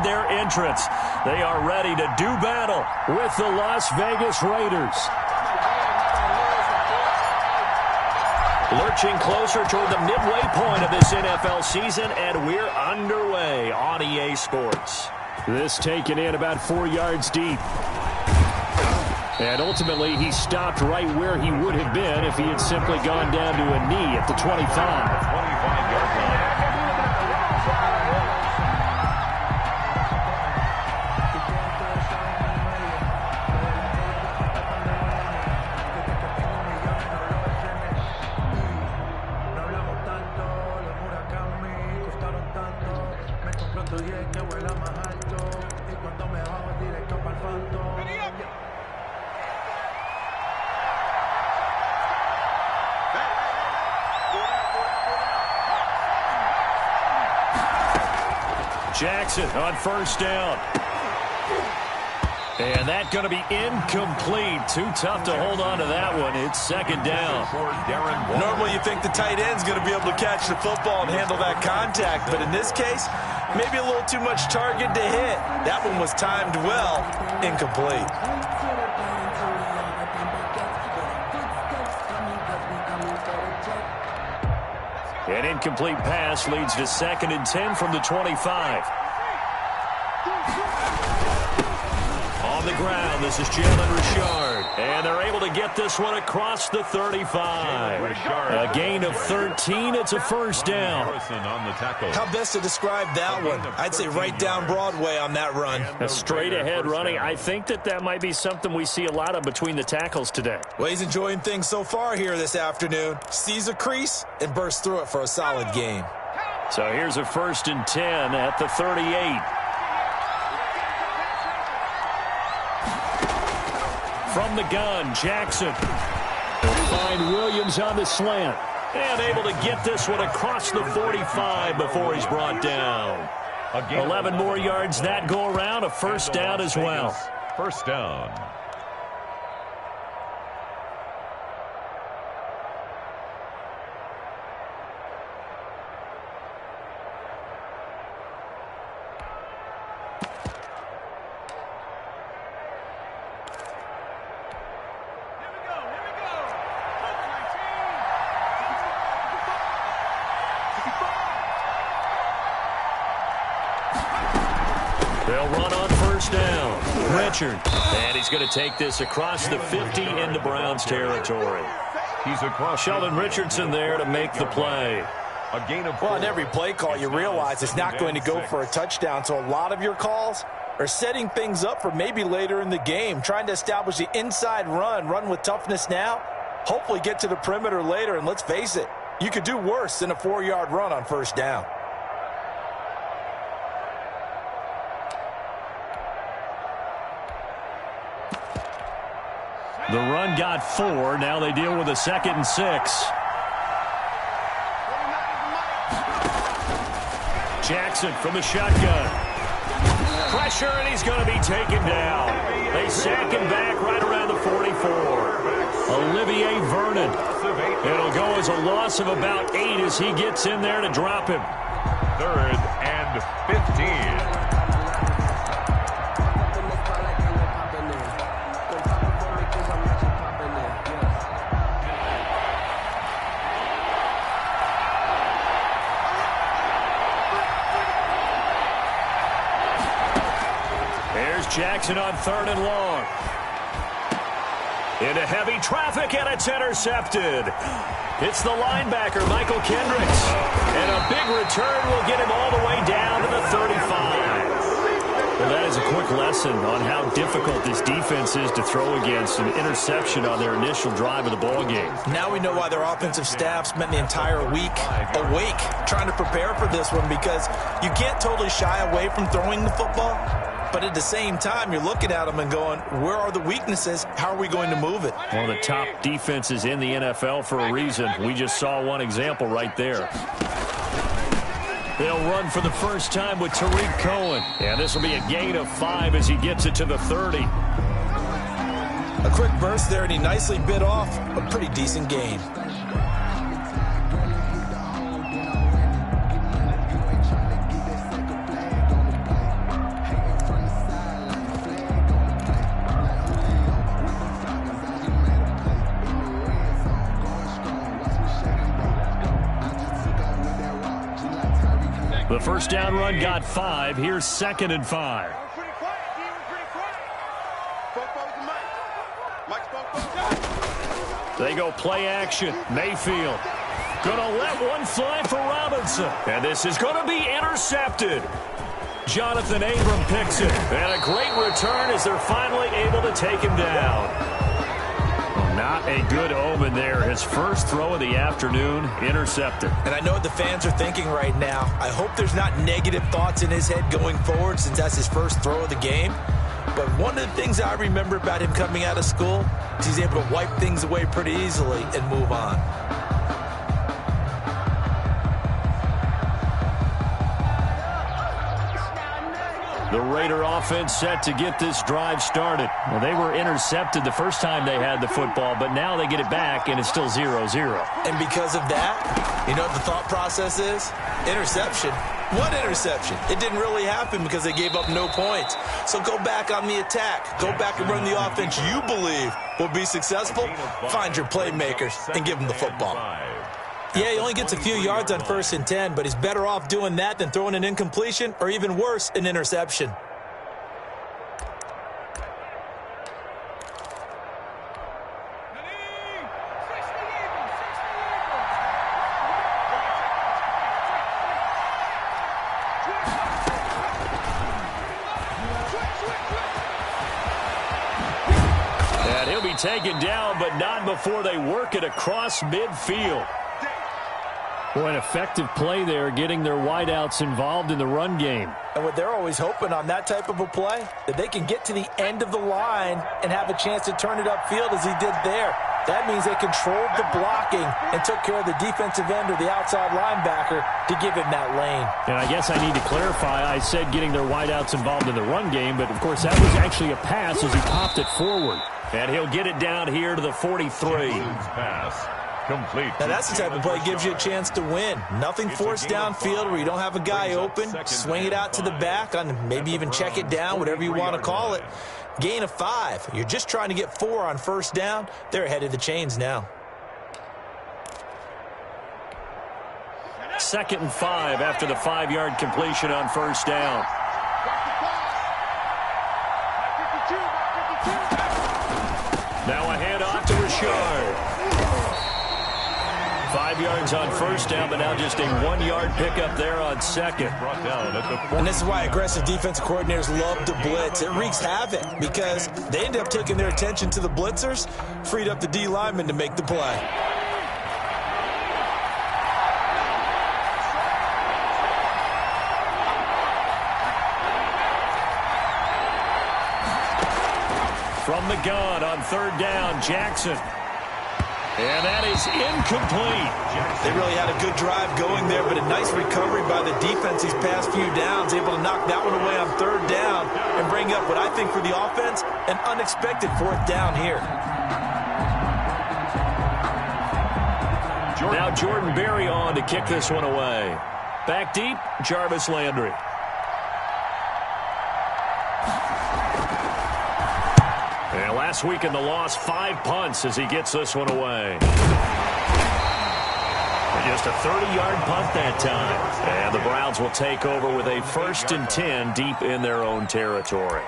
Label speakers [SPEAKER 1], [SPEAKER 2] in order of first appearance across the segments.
[SPEAKER 1] made their entrance. They are ready to do battle with the Las Vegas Raiders. Lurching closer toward the midway point of this NFL season, and we're underway on EA Sports. This taken in about 4 yards deep. And ultimately, he stopped right where he would have been if he had simply gone down to a knee at the 25. 25-yard line. Jackson on first down. And that's going to be incomplete. Too tough to hold on to that one. It's second down.
[SPEAKER 2] Normally you think the tight end's going to be able to catch the football and handle that contact. But in this case, maybe a little too much target to hit. That one was timed well. Incomplete.
[SPEAKER 1] An incomplete pass leads to 2nd and 10 from the 25. On the ground, this is Jalen Richard. And they're able to get this one across the 35. A gain of 13. It's a first down.
[SPEAKER 2] How best to describe that one? I'd say right down Broadway on that run.
[SPEAKER 1] A straight ahead running. I think that might be something we see a lot of between the tackles today.
[SPEAKER 2] Well, he's enjoying things so far here this afternoon. Sees a crease and bursts through it for a solid game.
[SPEAKER 1] So here's a 1st and 10 at the 38. From the gun, Jackson. They'll find Williams on the slant. And able to get this one across the 45 before he's brought down. 11 more yards that go around. A first down as well.
[SPEAKER 3] First down.
[SPEAKER 1] They'll run on first down. Richard. And he's going to take this across the 50 into Browns territory.
[SPEAKER 3] He's across.
[SPEAKER 1] Sheldon Richardson there to make the play.
[SPEAKER 3] A gain of 4.
[SPEAKER 2] Well, on every play call, you realize it's not going to go for a touchdown. So a lot of your calls are setting things up for maybe later in the game, trying to establish the inside run with toughness now, hopefully get to the perimeter later. And let's face it, you could do worse than a 4-yard run on first down.
[SPEAKER 1] The run got 4. Now they deal with a 2nd and 6. Jackson from the shotgun. Pressure, and he's going to be taken down. They sack him back right around the 44. Olivier Vernon. It'll go as a loss of about 8 as he gets in there to drop him.
[SPEAKER 3] 3rd and 15.
[SPEAKER 1] Jackson on 3rd and long. Into heavy traffic, and it's intercepted. It's the linebacker, Michael Kendricks. And a big return will get him all the way down to the 35. Well, that is a quick lesson on how difficult this defense is to throw against. An interception on their initial drive of the ballgame.
[SPEAKER 2] Now we know why their offensive staff spent the entire week awake trying to prepare for this one, because you can't totally shy away from throwing the football. But at the same time, you're looking at them and going, where are the weaknesses? How are we going to move it?
[SPEAKER 1] One of the top defenses in the NFL for a reason. We just saw one example right there. They'll run for the first time with Tariq Cohen. And this will be a gain of 5 as he gets it to the 30.
[SPEAKER 2] A quick burst there, and he nicely bit off a pretty decent gain.
[SPEAKER 1] first down run got 5. Here's 2nd and 5. They go play action. Mayfield gonna let one fly for Robinson. And this is gonna be intercepted. Jonathan Abram picks it. And a great return as they're finally able to take him down. Well, not a good omen there. His first throw of the afternoon, intercepted.
[SPEAKER 2] And I know what the fans are thinking right now. I hope there's not negative thoughts in his head going forward since that's his first throw of the game. But one of the things I remember about him coming out of school is he's able to wipe things away pretty easily and move on.
[SPEAKER 1] The Raider offense set to get this drive started. Well, they were intercepted the first time they had the football, but now they get it back, and it's still 0-0.
[SPEAKER 2] And because of that, you know what the thought process is? Interception. What interception? It didn't really happen because they gave up no points. So go back on the attack. Go back and run the offense you believe will be successful. Find your playmakers and give them the football. Yeah, he only gets a few yards on 1st and 10, but he's better off doing that than throwing an incompletion or even worse, an interception.
[SPEAKER 1] And he'll be taken down, but not before they work it across midfield. Boy, an effective play there, getting their wideouts involved in the run game.
[SPEAKER 2] And what they're always hoping on that type of a play, that they can get to the end of the line and have a chance to turn it upfield as he did there. That means they controlled the blocking and took care of the defensive end or the outside linebacker to give him that lane.
[SPEAKER 1] And I guess I need to clarify, I said getting their wideouts involved in the run game, but of course that was actually a pass as he popped it forward. And he'll get it down here to the 43.
[SPEAKER 3] Pass. Complete.
[SPEAKER 2] Now that's the type of play that gives you a chance to win. Nothing forced downfield where you don't have a guy open. Swing it out to the back, on maybe even check it down, whatever you want to call it. Gain of 5. You're just trying to get 4 on 1st down. They're ahead of the chains now.
[SPEAKER 1] 2nd and 5 after the 5-yard completion on 1st down. Now a handoff to Richard. 5 yards on 1st down, but now just a 1-yard pickup there on 2nd.
[SPEAKER 2] And this is why aggressive defensive coordinators love to blitz. It wreaks havoc because they end up taking their attention to the blitzers, freed up the D lineman to make the play.
[SPEAKER 1] From the gun on 3rd down, Jackson. And that is incomplete.
[SPEAKER 2] They really had a good drive going there, but a nice recovery by the defense these past few downs, able to knock that one away on 3rd down and bring up what I think for the offense, an unexpected 4th down here.
[SPEAKER 1] Now Jordan Berry on to kick this one away. Back deep, Jarvis Landry. And last week in the loss, 5 punts as he gets this one away. And just a 30-yard punt that time. And the Browns will take over with a 1st and 10 deep in their own territory.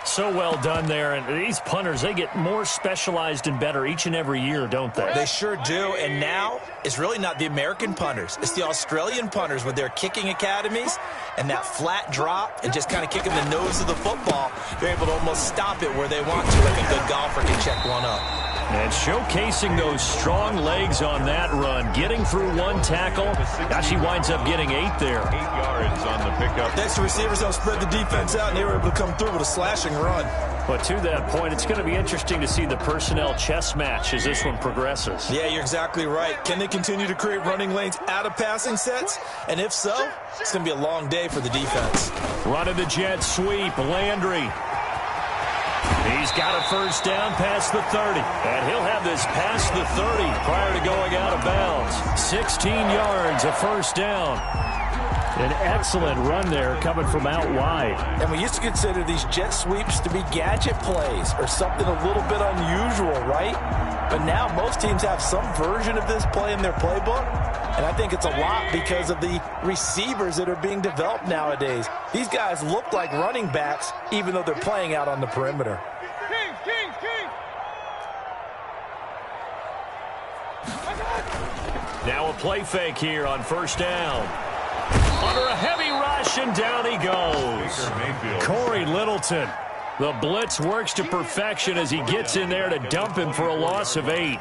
[SPEAKER 1] So well done there. And these punters, they get more specialized and better each and every year, don't they?
[SPEAKER 2] They sure do. And now it's really not the American punters. It's the Australian punters with their kicking academies and that flat drop and just kind of kicking the nose of the football. They're able to almost stop it where they want to, like a good golfer can check one up.
[SPEAKER 1] And showcasing those strong legs on that run, getting through 1 tackle. Now she winds up getting 8 there.
[SPEAKER 3] 8 yards on the pickup.
[SPEAKER 2] Next, the receivers don't spread the defense out, and they were able to come through with a slashing run.
[SPEAKER 1] But to that point, it's going to be interesting to see the personnel chess match as this one progresses.
[SPEAKER 2] Yeah, you're exactly right. Can they continue to create running lanes out of passing sets? And if so, it's going to be a long day for the defense.
[SPEAKER 1] Running the jet sweep, Landry. He's got a 1st down past the 30. And he'll have this past the 30 prior to going out of bounds. 16 yards, a 1st down. An excellent run there coming from out wide.
[SPEAKER 2] And we used to consider these jet sweeps to be gadget plays or something a little bit unusual, right? But now most teams have some version of this play in their playbook. And I think it's a lot because of the receivers that are being developed nowadays. These guys look like running backs, even though they're playing out on the perimeter.
[SPEAKER 1] Now a play fake here on first down. Under a heavy rush, and down he goes. Corey Littleton. The blitz works to perfection as he gets in there to dump him for a loss of 8.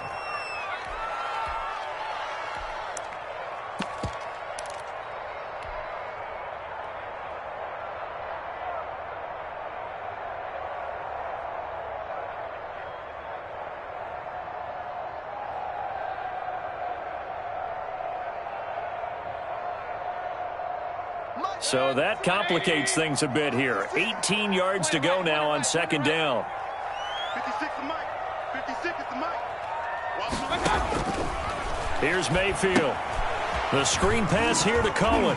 [SPEAKER 1] So that complicates things a bit here. 18 yards to go now on second down.
[SPEAKER 4] 56 is Mike. 56 is the Mike.
[SPEAKER 1] Here's Mayfield. The screen pass here to Cohen.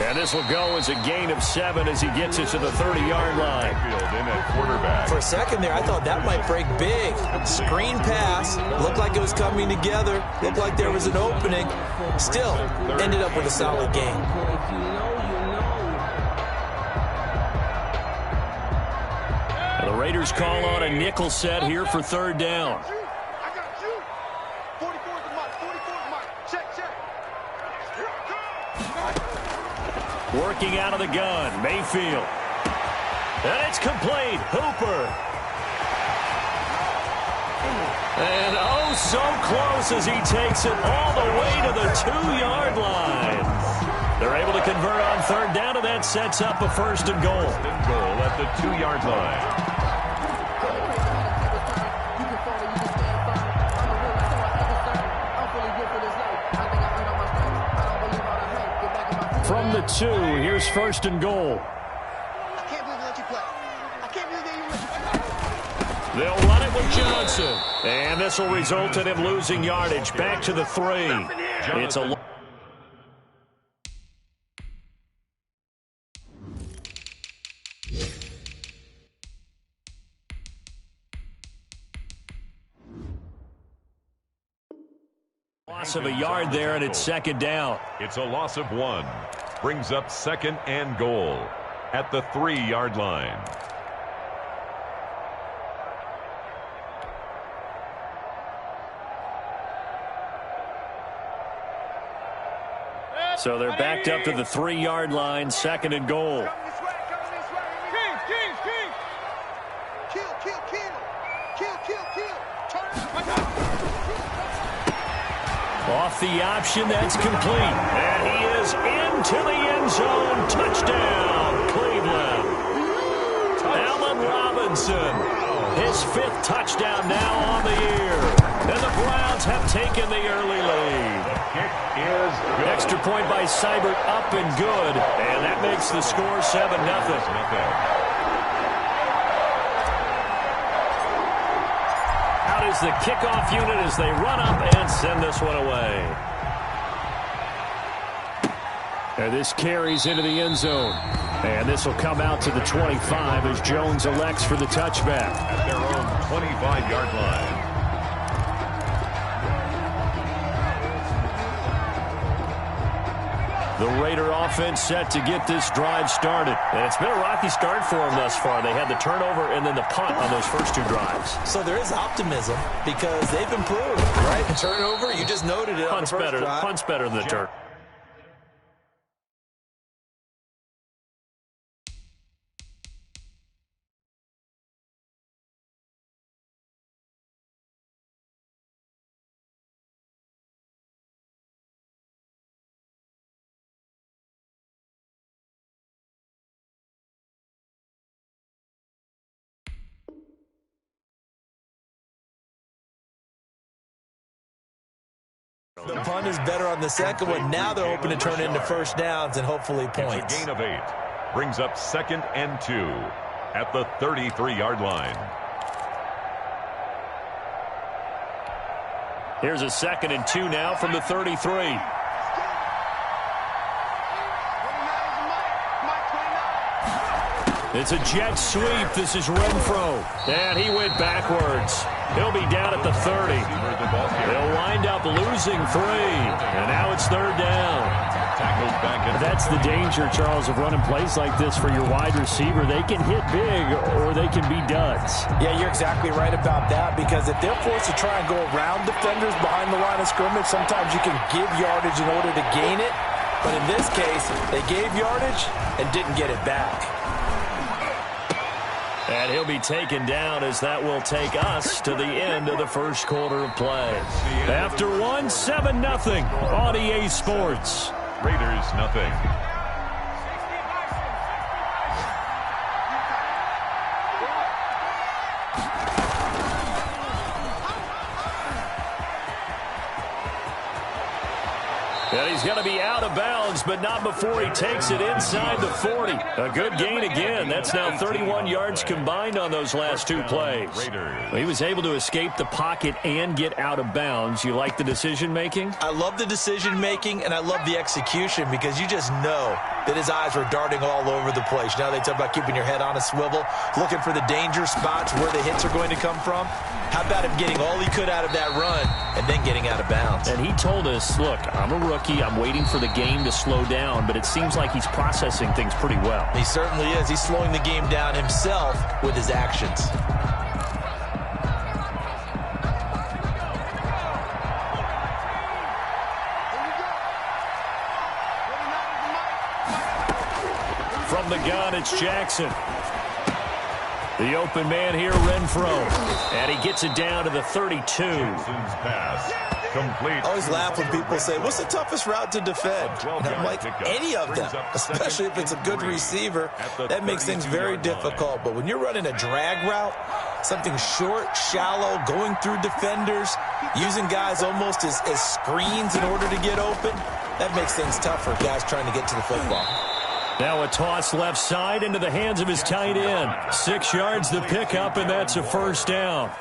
[SPEAKER 1] And this will go as a gain of 7 as he gets it to the 30-yard line.
[SPEAKER 2] For a second there, I thought that might break big. Screen pass. Looked like it was coming together. Looked like there was an opening. Still, ended up with a solid gain.
[SPEAKER 1] And the Raiders call on a nickel set here for third down.
[SPEAKER 4] I got you. 44 is the Mike. 44 is Mike. Check.
[SPEAKER 1] Working out of the gun, Mayfield. And it's complete. Hooper. And oh, so close as he takes it all the way to the 2-yard line. They're able to convert on third down, and that sets up a first and goal.
[SPEAKER 3] First and goal at the 2-yard line.
[SPEAKER 1] From the 2, here's first and goal.
[SPEAKER 4] I can't believe they let you play. I can't believe they
[SPEAKER 1] They'll run it with Johnson. And this will result in him losing yardage. Back to the 3. It's a loss of a yard there, and it's second down.
[SPEAKER 3] It's a loss of 1. Brings up second and goal at the 3-yard line.
[SPEAKER 1] So they're backed up to the 3-yard line, second and goal. Off the option, that's complete. And he is into the end zone. Touchdown, Cleveland. Allen Robinson, his 5th touchdown now on the year. And the Browns have taken the early lead.
[SPEAKER 3] The kick is good.
[SPEAKER 1] Extra point by Seibert, up and good. And that makes the score 7-0. Is the kickoff unit as they run up and send this one away. And this carries into the end zone. And this will come out to the 25 as Jones elects for the touchback.
[SPEAKER 3] At their own 25-yard line.
[SPEAKER 1] The Raider offense set to get this drive started. And it's been a rocky start for them thus far. They had the turnover and then the punt on those first 2 drives.
[SPEAKER 2] So there is optimism because they've improved, right? Turnover, you just noted it on the first drive.
[SPEAKER 1] Punt's better than the turn.
[SPEAKER 2] The punt is better on the second one. Now they're hoping to turn into first downs and hopefully points.
[SPEAKER 3] It's a gain of 8. Brings up second and 2 at the 33-yard line.
[SPEAKER 1] Here's a 2nd and 2 now from the 33. It's a jet sweep. This is Renfro. And he went backwards. He'll be down at the 30. They'll wind up losing 3. And now it's 3rd down. That's the danger, Charles, of running plays like this for your wide receiver. They can hit big or they can be duds.
[SPEAKER 2] Yeah, you're exactly right about that, because if they're forced to try and go around defenders behind the line of scrimmage, sometimes you can give yardage in order to gain it. But in this case, they gave yardage and didn't get it back.
[SPEAKER 1] And he'll be taken down as that will take us to the end of the first quarter of play. After 1, 7-0 on EA Sports.
[SPEAKER 3] Raiders nothing.
[SPEAKER 1] And he's going to be out of bounds, but not before he takes it inside the 40. A good gain again. That's now 31 yards combined on those last 2 plays. Well, he was able to escape the pocket and get out of bounds. You like the decision-making?
[SPEAKER 2] I love the decision-making, and I love the execution, because you just know that his eyes were darting all over the place. Now they talk about keeping your head on a swivel, looking for the danger spots where the hits are going to come from. How about him getting all he could out of that run and then getting out of bounds?
[SPEAKER 1] And he told us, look, I'm a rookie. I'm waiting for the game to slow down, but it seems like he's processing things pretty well.
[SPEAKER 2] He certainly is. He's slowing the game down himself with his actions.
[SPEAKER 1] From the gun, it's Jackson. The open man here, Renfro. And he gets it down to the 32.
[SPEAKER 3] Jackson's pass. Complete.
[SPEAKER 2] I always laugh when people say, what's the toughest route to defend? And I'm like, any of them, especially if it's a good receiver. That makes things very difficult. But when you're running a drag route, something short, shallow, going through defenders, using guys almost as screens in order to get open, that makes things tough for guys trying to get to the football.
[SPEAKER 1] Now a toss left side into the hands of his tight end. 6 yards the pickup, and that's a 1st down.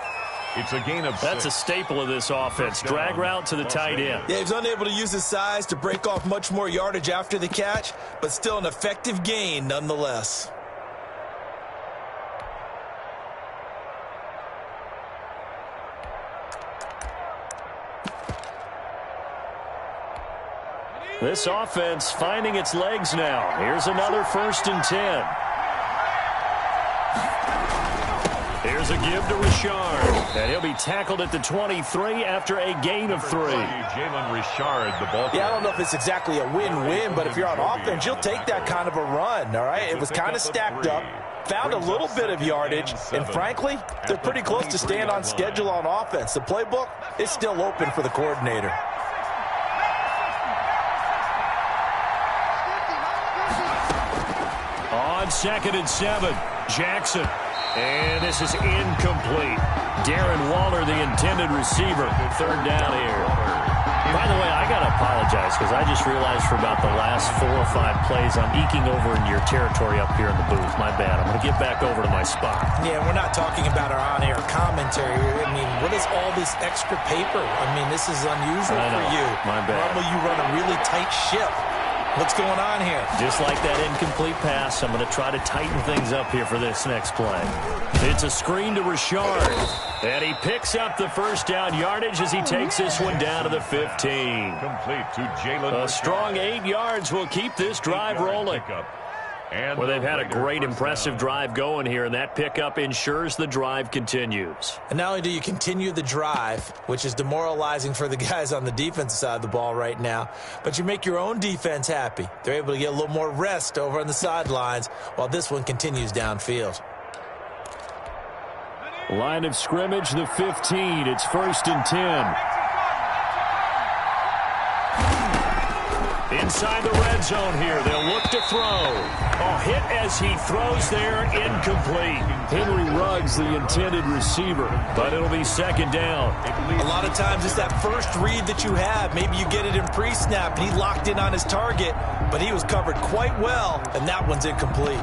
[SPEAKER 3] It's a gain of 6.
[SPEAKER 1] That's a staple of this offense. Drag route to the tight end.
[SPEAKER 2] Yeah, he's unable to use his size to break off much more yardage after the catch, but still an effective gain nonetheless.
[SPEAKER 1] This offense finding its legs now. Here's another 1st and 10. Here's a give to Richard. And he'll be tackled at the 23 after a gain of 3.
[SPEAKER 3] Jalen Richard, the ball.
[SPEAKER 2] Yeah, I don't know if it's exactly a win-win, but if you're on offense, you'll take that kind of a run, all right? It was kind of stacked up, found a little bit of yardage, and frankly, they're pretty close to staying on schedule on offense. The playbook is still open for the coordinator.
[SPEAKER 1] On 2nd and 7, Jackson. And this is incomplete. Darren Waller, the intended receiver. 3rd down here. By the way, I got to apologize because I just realized for about the last 4 or 5 plays I'm eking over into your territory up here in the booth. My bad. I'm going to get back over to my spot.
[SPEAKER 2] Yeah, we're not talking about our on-air commentary. I mean, what is all this extra paper? I mean, this is unusual for you.
[SPEAKER 1] My bad.
[SPEAKER 2] Normally you run a really tight ship. What's going on here?
[SPEAKER 1] Just like that incomplete pass, I'm going to try to tighten things up here for this next play. It's a screen to Richard. And he picks up the 1st down yardage as he takes this one down to the 15.
[SPEAKER 3] Complete to Jalen.
[SPEAKER 1] A strong 8 yards will keep this drive rolling. Well, they've had a great, impressive drive going here, and that pickup ensures the drive continues.
[SPEAKER 2] And not only do you continue the drive, which is demoralizing for the guys on the defensive side of the ball right now, but you make your own defense happy. They're able to get a little more rest over on the sidelines while this one continues downfield.
[SPEAKER 1] Line of scrimmage, the 15. It's 1st and 10. Inside the red zone here. They'll look to throw. Oh, hit as he throws there. Incomplete. Henry Ruggs, the intended receiver. But it'll be 2nd down.
[SPEAKER 2] A lot of times it's that first read that you have. Maybe you get it in pre-snap, and he locked in on his target, but he was covered quite well, and that one's incomplete.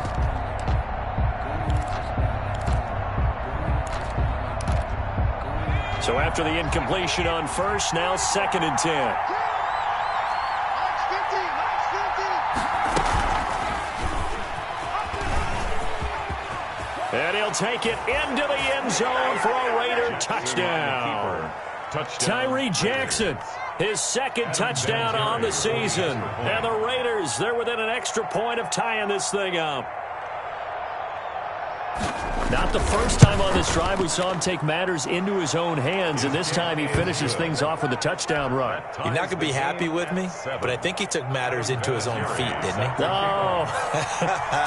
[SPEAKER 1] So after the incompletion on 1st, now 2nd and 10. And he'll take it into the end zone for a Raider touchdown. Tyree Jackson, his second touchdown on the season. And the Raiders, they're within an extra point of tying this thing up. Not the first time on this drive we saw him take matters into his own hands, and this time he finishes things off with a touchdown run.
[SPEAKER 2] You're not going to be happy with me, but I think he took matters into his own feet, didn't he?
[SPEAKER 1] Oh,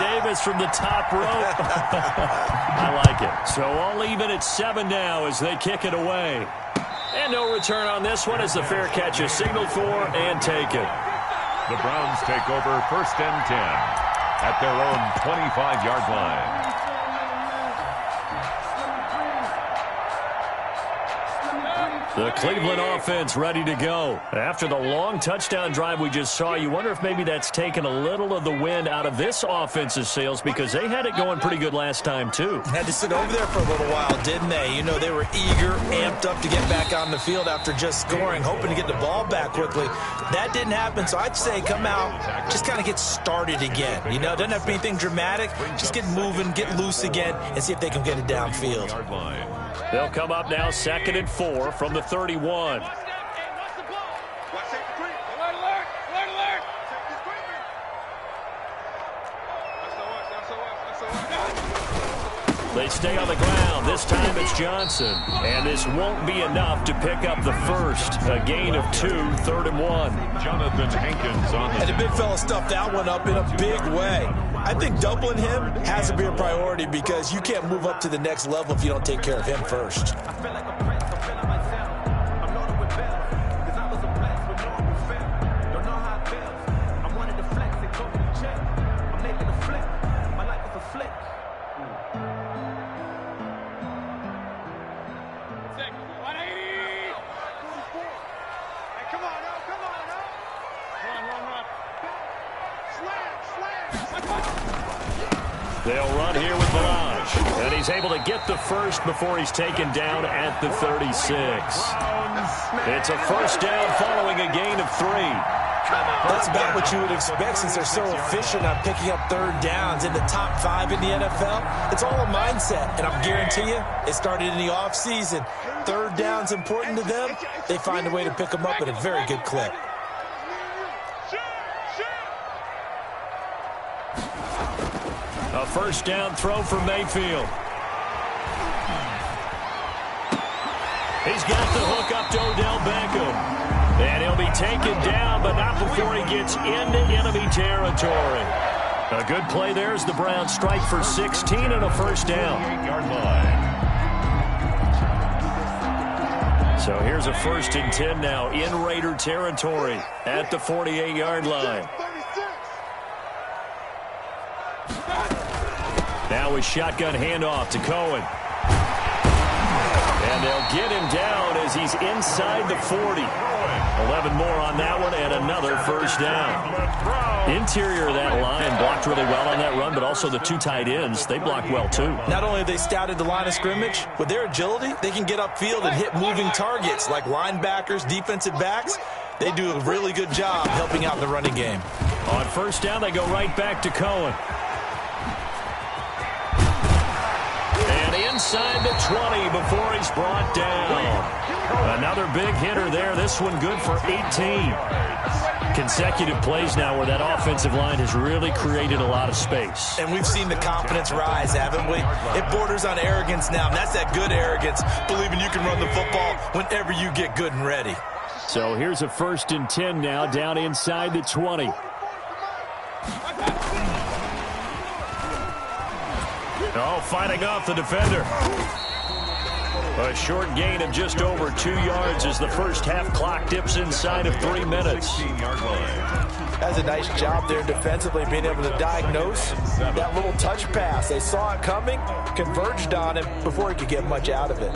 [SPEAKER 1] Davis from the top rope. I like it. So all even at 7 now as they kick it away. And no return on this one as the fair catch is signaled for and taken.
[SPEAKER 3] The Browns take over 1st and 10 at their own 25-yard line.
[SPEAKER 1] The Cleveland offense ready to go. After the long touchdown drive we just saw, you wonder if maybe that's taken a little of the wind out of this offense's sails because they had it going pretty good last time, too.
[SPEAKER 2] Had to sit over there for a little while, didn't they? You know, they were eager, amped up to get back on the field after just scoring, hoping to get the ball back quickly. That didn't happen, so I'd say come out, just kind of get started again. You know, it doesn't have to be anything dramatic. Just get moving, get loose again, and see if they can get it downfield.
[SPEAKER 1] They'll come up now 2nd and 4 from the 31. They stay on the ground. This time it's Johnson. And this won't be enough to pick up the first. A gain of 2, 3rd and 1.
[SPEAKER 3] Jonathan Hankins on the...
[SPEAKER 2] And the big fella stuffed that one up in a big way. I think doubling him has to be a priority because you can't move up to the next level if you don't take care of him first.
[SPEAKER 1] They'll run here with Balaj. And he's able to get the first before he's taken down at the 36. It's a first down following a gain of 3.
[SPEAKER 2] That's about what you would expect since they're so efficient on picking up 3rd downs in the top 5 in the NFL. It's all a mindset, and I guarantee you it started in the offseason. 3rd down's important to them. They find a way to pick them up at a very good clip.
[SPEAKER 1] A first down throw for Mayfield. He's got the hook up to Odell Beckham. And he'll be taken down, but not before he gets into enemy territory. A good play there as the Browns strike for 16 and a first down. So here's a 1st and 10 now in Raider territory at the 48-yard line. Now a shotgun handoff to Cohen. And they'll get him down as he's inside the 40. 11 more on that one and another first down. Interior of that line blocked really well on that run, but also the 2 tight ends, they blocked well too.
[SPEAKER 2] Not only have they scouted the line of scrimmage, with their agility, they can get upfield and hit moving targets like linebackers, defensive backs. They do a really good job helping out in the running game.
[SPEAKER 1] On first down, they go right back to Cohen. Inside the 20 before he's brought down. Another big hitter there. This one good for 18. Consecutive plays now where that offensive line has really created a lot of space.
[SPEAKER 2] And we've seen the confidence rise, haven't we? It borders on arrogance now. And that's that good arrogance, believing you can run the football whenever you get good and ready.
[SPEAKER 1] So here's a 1st and 10 now down inside the 20. Oh, fighting off the defender. A short gain of just over 2 yards as the first half clock dips inside of 3 minutes.
[SPEAKER 2] That's a nice job there defensively, being able to diagnose that little touch pass. They saw it coming, converged on him before he could get much out of it.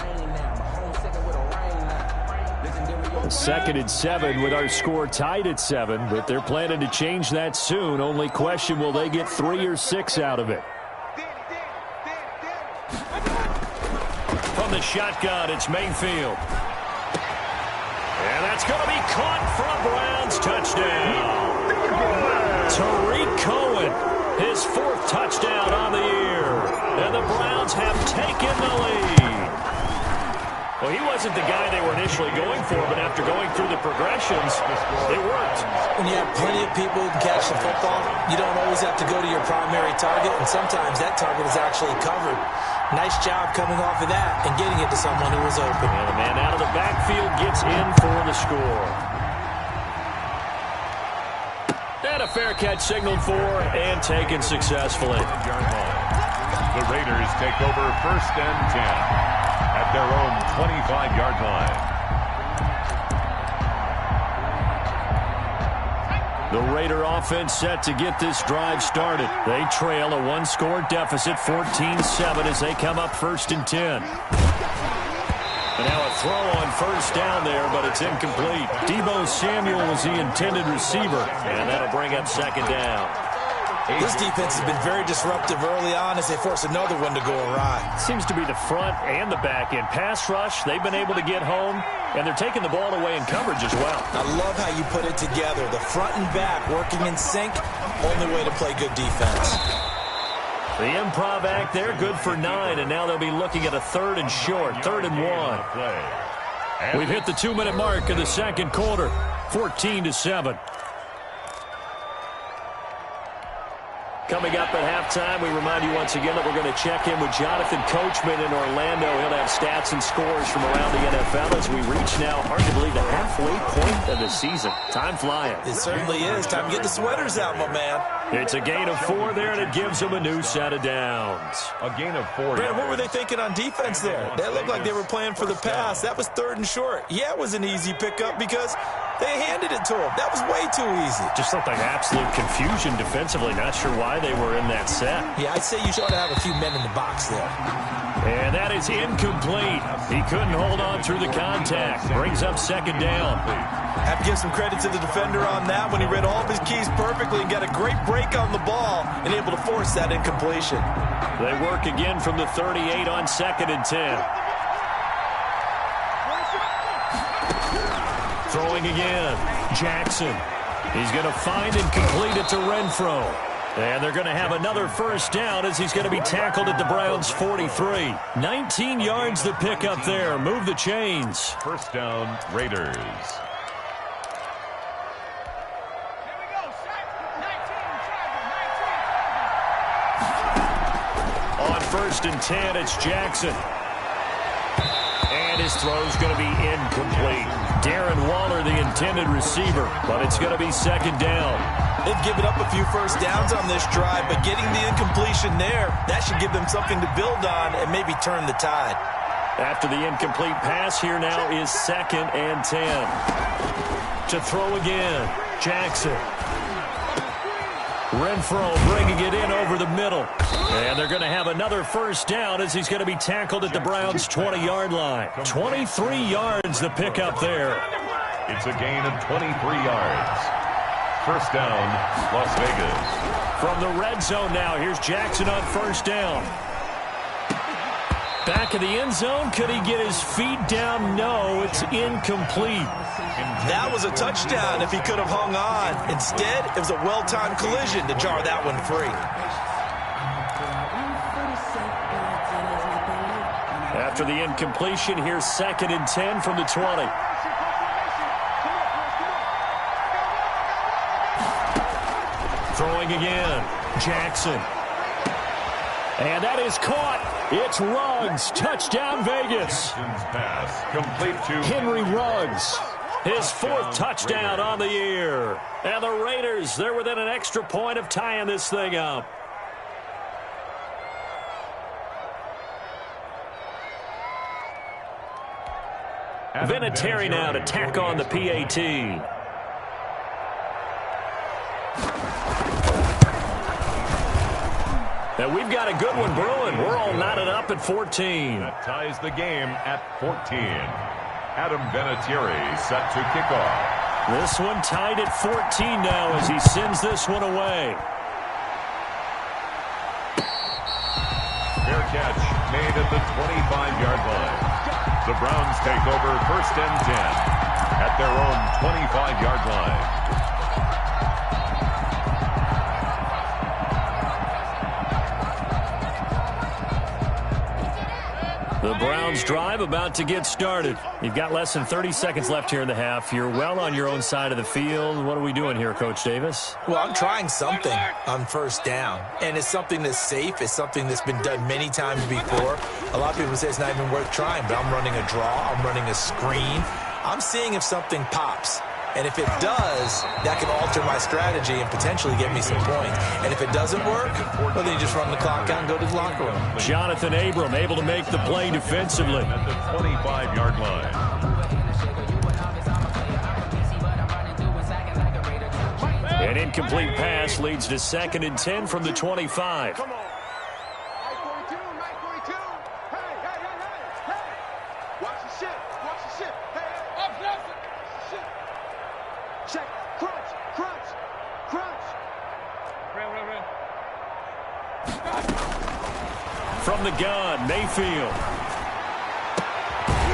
[SPEAKER 1] 2nd and 7 with our score tied at 7, but they're planning to change that soon. Only question, will they get 3 or 6 out of it? From the shotgun, it's Mayfield. And that's going to be caught for a Browns touchdown. Tariq Cohen, his 4th touchdown on the year. And the Browns Raiders have taken the lead. Well, he wasn't the guy they were initially going for, but after going through the progressions, it worked.
[SPEAKER 2] When you have plenty of people who can catch the football, you don't always have to go to your primary target, and sometimes that target is actually covered. Nice job coming off of that and getting it to someone who was open.
[SPEAKER 1] And the man out of the backfield gets in for the score. And a fair catch signaled for and taken successfully.
[SPEAKER 3] The Raiders take over 1st and 10. At their own 25-yard line.
[SPEAKER 1] The Raider offense set to get this drive started. They trail a one-score deficit, 14-7, as they come up 1st and 10. And now a throw on 1st down there, but it's incomplete. Deebo Samuel was the intended receiver, and that'll bring up 2nd down.
[SPEAKER 2] This defense has been very disruptive early on as they force another one to go awry.
[SPEAKER 1] Seems to be the front and the back end. Pass rush, they've been able to get home, and they're taking the ball away in coverage as well.
[SPEAKER 2] I love how you put it together. The front and back working in sync, only way to play good defense.
[SPEAKER 1] The improv act there, good for 9, and now they'll be looking at a 3rd and short, 3rd and 1. We've hit the 2-minute mark of the 2nd quarter, 14-7. Coming up at halftime, we remind you once again that we're going to check in with Jonathan Coachman in Orlando. He'll have stats and scores from around the NFL as we reach now, hard to believe, the halfway point of the season. Time flying.
[SPEAKER 2] It certainly is. Time to get the sweaters out, my man.
[SPEAKER 1] It's a gain of 4 there, and it gives them a new set of downs.
[SPEAKER 3] A gain of 4.
[SPEAKER 2] Brandon, what were they thinking on defense there? They looked like they were playing for the pass. That was 3rd and short. Yeah, it was an easy pickup because they handed it to him. That was way too easy.
[SPEAKER 1] Just looked like absolute confusion defensively. Not sure why they were in that set.
[SPEAKER 2] Yeah, I'd say you should have a few men in the box there.
[SPEAKER 1] And that is incomplete. He couldn't hold on through the contact. Brings up 2nd down.
[SPEAKER 2] Have to give some credit to the defender on that when he read all of his keys perfectly and got a great break on the ball and able to force that incompletion.
[SPEAKER 1] They work again from the 38 on 2nd and 10. Throwing again. Jackson. He's going to find and complete it to Renfro. And they're going to have another 1st down as he's going to be tackled at the Browns' 43. 19 yards to pick up there. Move the chains.
[SPEAKER 3] 1st down, Raiders.
[SPEAKER 1] On 1st and 10, it's Jackson. And his throw's going to be incomplete. Darren Waller, the intended receiver, but it's going to be 2nd down.
[SPEAKER 2] They've given up a few 1st downs on this drive, but getting the incompletion there, that should give them something to build on and maybe turn the tide.
[SPEAKER 1] After the incomplete pass, here now is 2nd and 10. To throw again, Jackson. Renfro bringing it in over the middle. And they're going to have another 1st down as he's going to be tackled at the Browns' 20-yard line. 23 yards to pick up there.
[SPEAKER 3] It's a gain of 23 yards. 1st down, Las Vegas.
[SPEAKER 1] From the red zone now, here's Jackson on 1st down. Back of the end zone, could he get his feet down? No, it's incomplete.
[SPEAKER 2] That was a touchdown if he could have hung on. Instead, it was a well-timed collision to jar that one free.
[SPEAKER 1] After the incompletion, here's 2nd and 10 from the 20. Throwing again, Jackson. And that is caught. It's Ruggs. Touchdown, Vegas.
[SPEAKER 3] Pass complete to
[SPEAKER 1] Henry Ruggs. His 4th touchdown on the year. And the Raiders, they're within an extra point of tying this thing up. Vinatieri now to tack on the PAT. And we've got a good one brewing. We're all knotted up at 14.
[SPEAKER 3] That ties the game at 14. Adam Vinatieri set to kick off.
[SPEAKER 1] This one tied at 14 now as he sends this one away.
[SPEAKER 3] Fair catch made at the 25-yard line. The Browns take over 1st and 10 at their own 25-yard line.
[SPEAKER 1] The Browns drive about to get started. You've got less than 30 seconds left here in the half. You're well on your own side of the field. What are we doing here, Coach Davis?
[SPEAKER 2] Well, I'm trying something on first down, and it's something that's safe. It's something that's been done many times before. A lot of people say it's not even worth trying, but I'm running a draw. I'm running a screen. I'm seeing if something pops. And if it does, that can alter my strategy and potentially get me some points. And if it doesn't work, well, then you just run the clock out and go to the locker room.
[SPEAKER 1] Jonathan Abram able to make the play defensively.
[SPEAKER 3] At the 25-yard line.
[SPEAKER 1] An incomplete pass leads to 2nd and 10 from the 25.
[SPEAKER 4] Come on. Mike 42. Hey. Watch the shit. Hey. Up, shit. Check. Crunch. Run.
[SPEAKER 1] From the gun, Mayfield.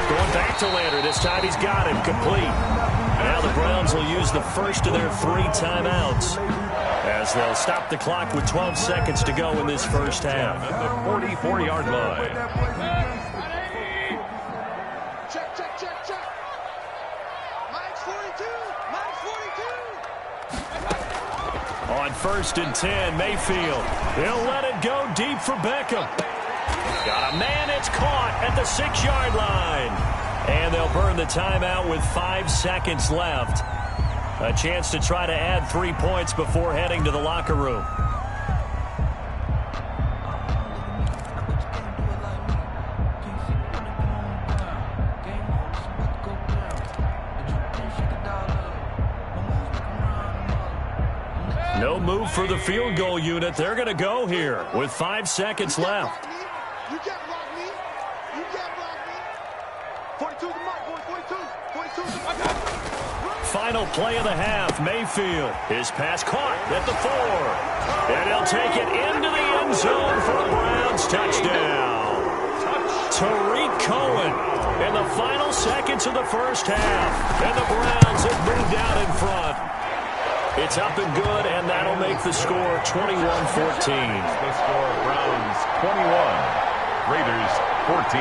[SPEAKER 1] Going back to Lander. This time he's got it. Complete. Now the Browns will use the first of their 3 timeouts as they'll stop the clock with 12 seconds to go in this first half.
[SPEAKER 3] At the 44-yard line.
[SPEAKER 4] Check. Mike's 42.
[SPEAKER 1] On 1st and 10, Mayfield. He'll let it go deep for Beckham. Got a man, it's caught at the 6-yard line. And they'll burn the timeout with 5 seconds left. A chance to try to add 3 points before heading to the locker room. No move for the field goal unit. They're going to go here with 5 seconds left.
[SPEAKER 4] You can't block me. 42 the mark, boy. 42 the mark.
[SPEAKER 1] Final play of the half. Mayfield. His pass caught at the 4. And he'll take it into the end zone for a Browns touchdown. Tariq Cohen in the final seconds of the first half. And the Browns have moved out in front. It's up and good, and that'll make the score 21-14.
[SPEAKER 3] The score, Browns 21, Raiders 14.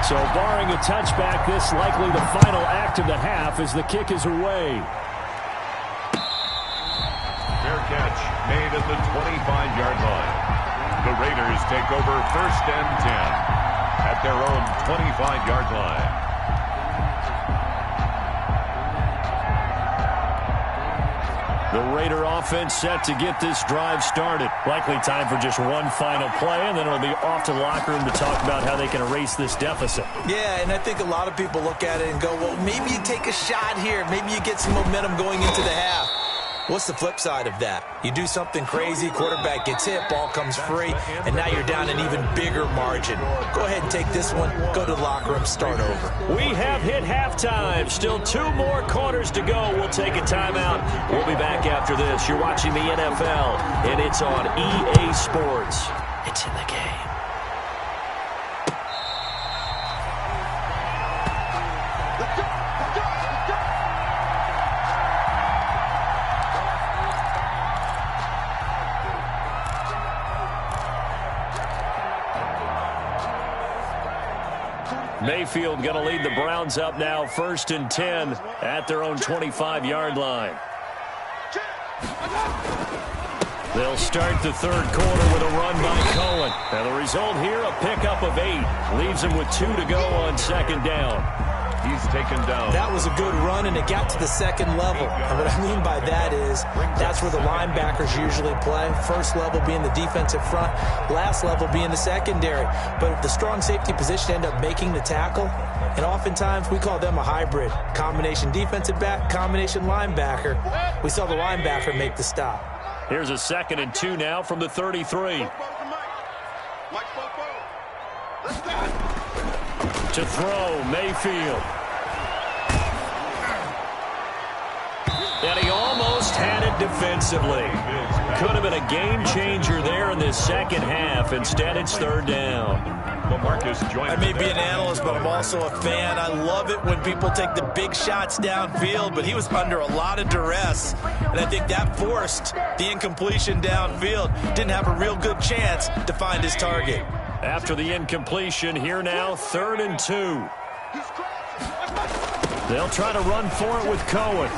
[SPEAKER 1] So barring a touchback, this likely the final act of the half as the kick is away.
[SPEAKER 3] Fair catch made at the 25-yard line. The Raiders take over 1st and 10 at their own 25-yard line.
[SPEAKER 1] The Raider offense set to get this drive started. Likely time for just one final play, and then it'll be off to the locker room to talk about how they can erase this deficit.
[SPEAKER 2] Yeah, and I think a lot of people look at it and go, well, maybe you take a shot here. Maybe you get some momentum going into the half. What's the flip side of that? You do something crazy, quarterback gets hit, ball comes free, and now you're down an even bigger margin. Go ahead and take this one, go to the locker room, start over.
[SPEAKER 1] We have hit halftime. Still 2 more quarters to go. We'll take a timeout. We'll be back after this. You're watching the NFL, and it's on EA Sports. It's in the game. Mayfield going to lead the Browns up now 1st and 10 at their own 25-yard line. They'll start the third quarter with a run by Cohen. And the result here, a pickup of 8. Leaves him with 2 to go on 2nd down.
[SPEAKER 3] He's taken down.
[SPEAKER 2] That was a good run, and it got to the 2nd level. And what I mean by that is that's where the linebackers usually play. First level being the defensive front, last level being the secondary. But if the strong safety position end up making the tackle, and oftentimes we call them a hybrid. Combination defensive back, combination linebacker. We saw the linebacker make the stop.
[SPEAKER 1] Here's a 2nd and 2 now from the 33. To throw, Mayfield. And he almost had it defensively. Could have been a game changer there in this second half. Instead, it's 3rd down.
[SPEAKER 2] I may be an analyst, but I'm also a fan. I love it when people take the big shots downfield, but he was under a lot of duress, and I think that forced the incompletion downfield. Didn't have a real good chance to find his target.
[SPEAKER 1] After the incompletion, here now, 3rd and 2. They'll try to run for it with Cohen.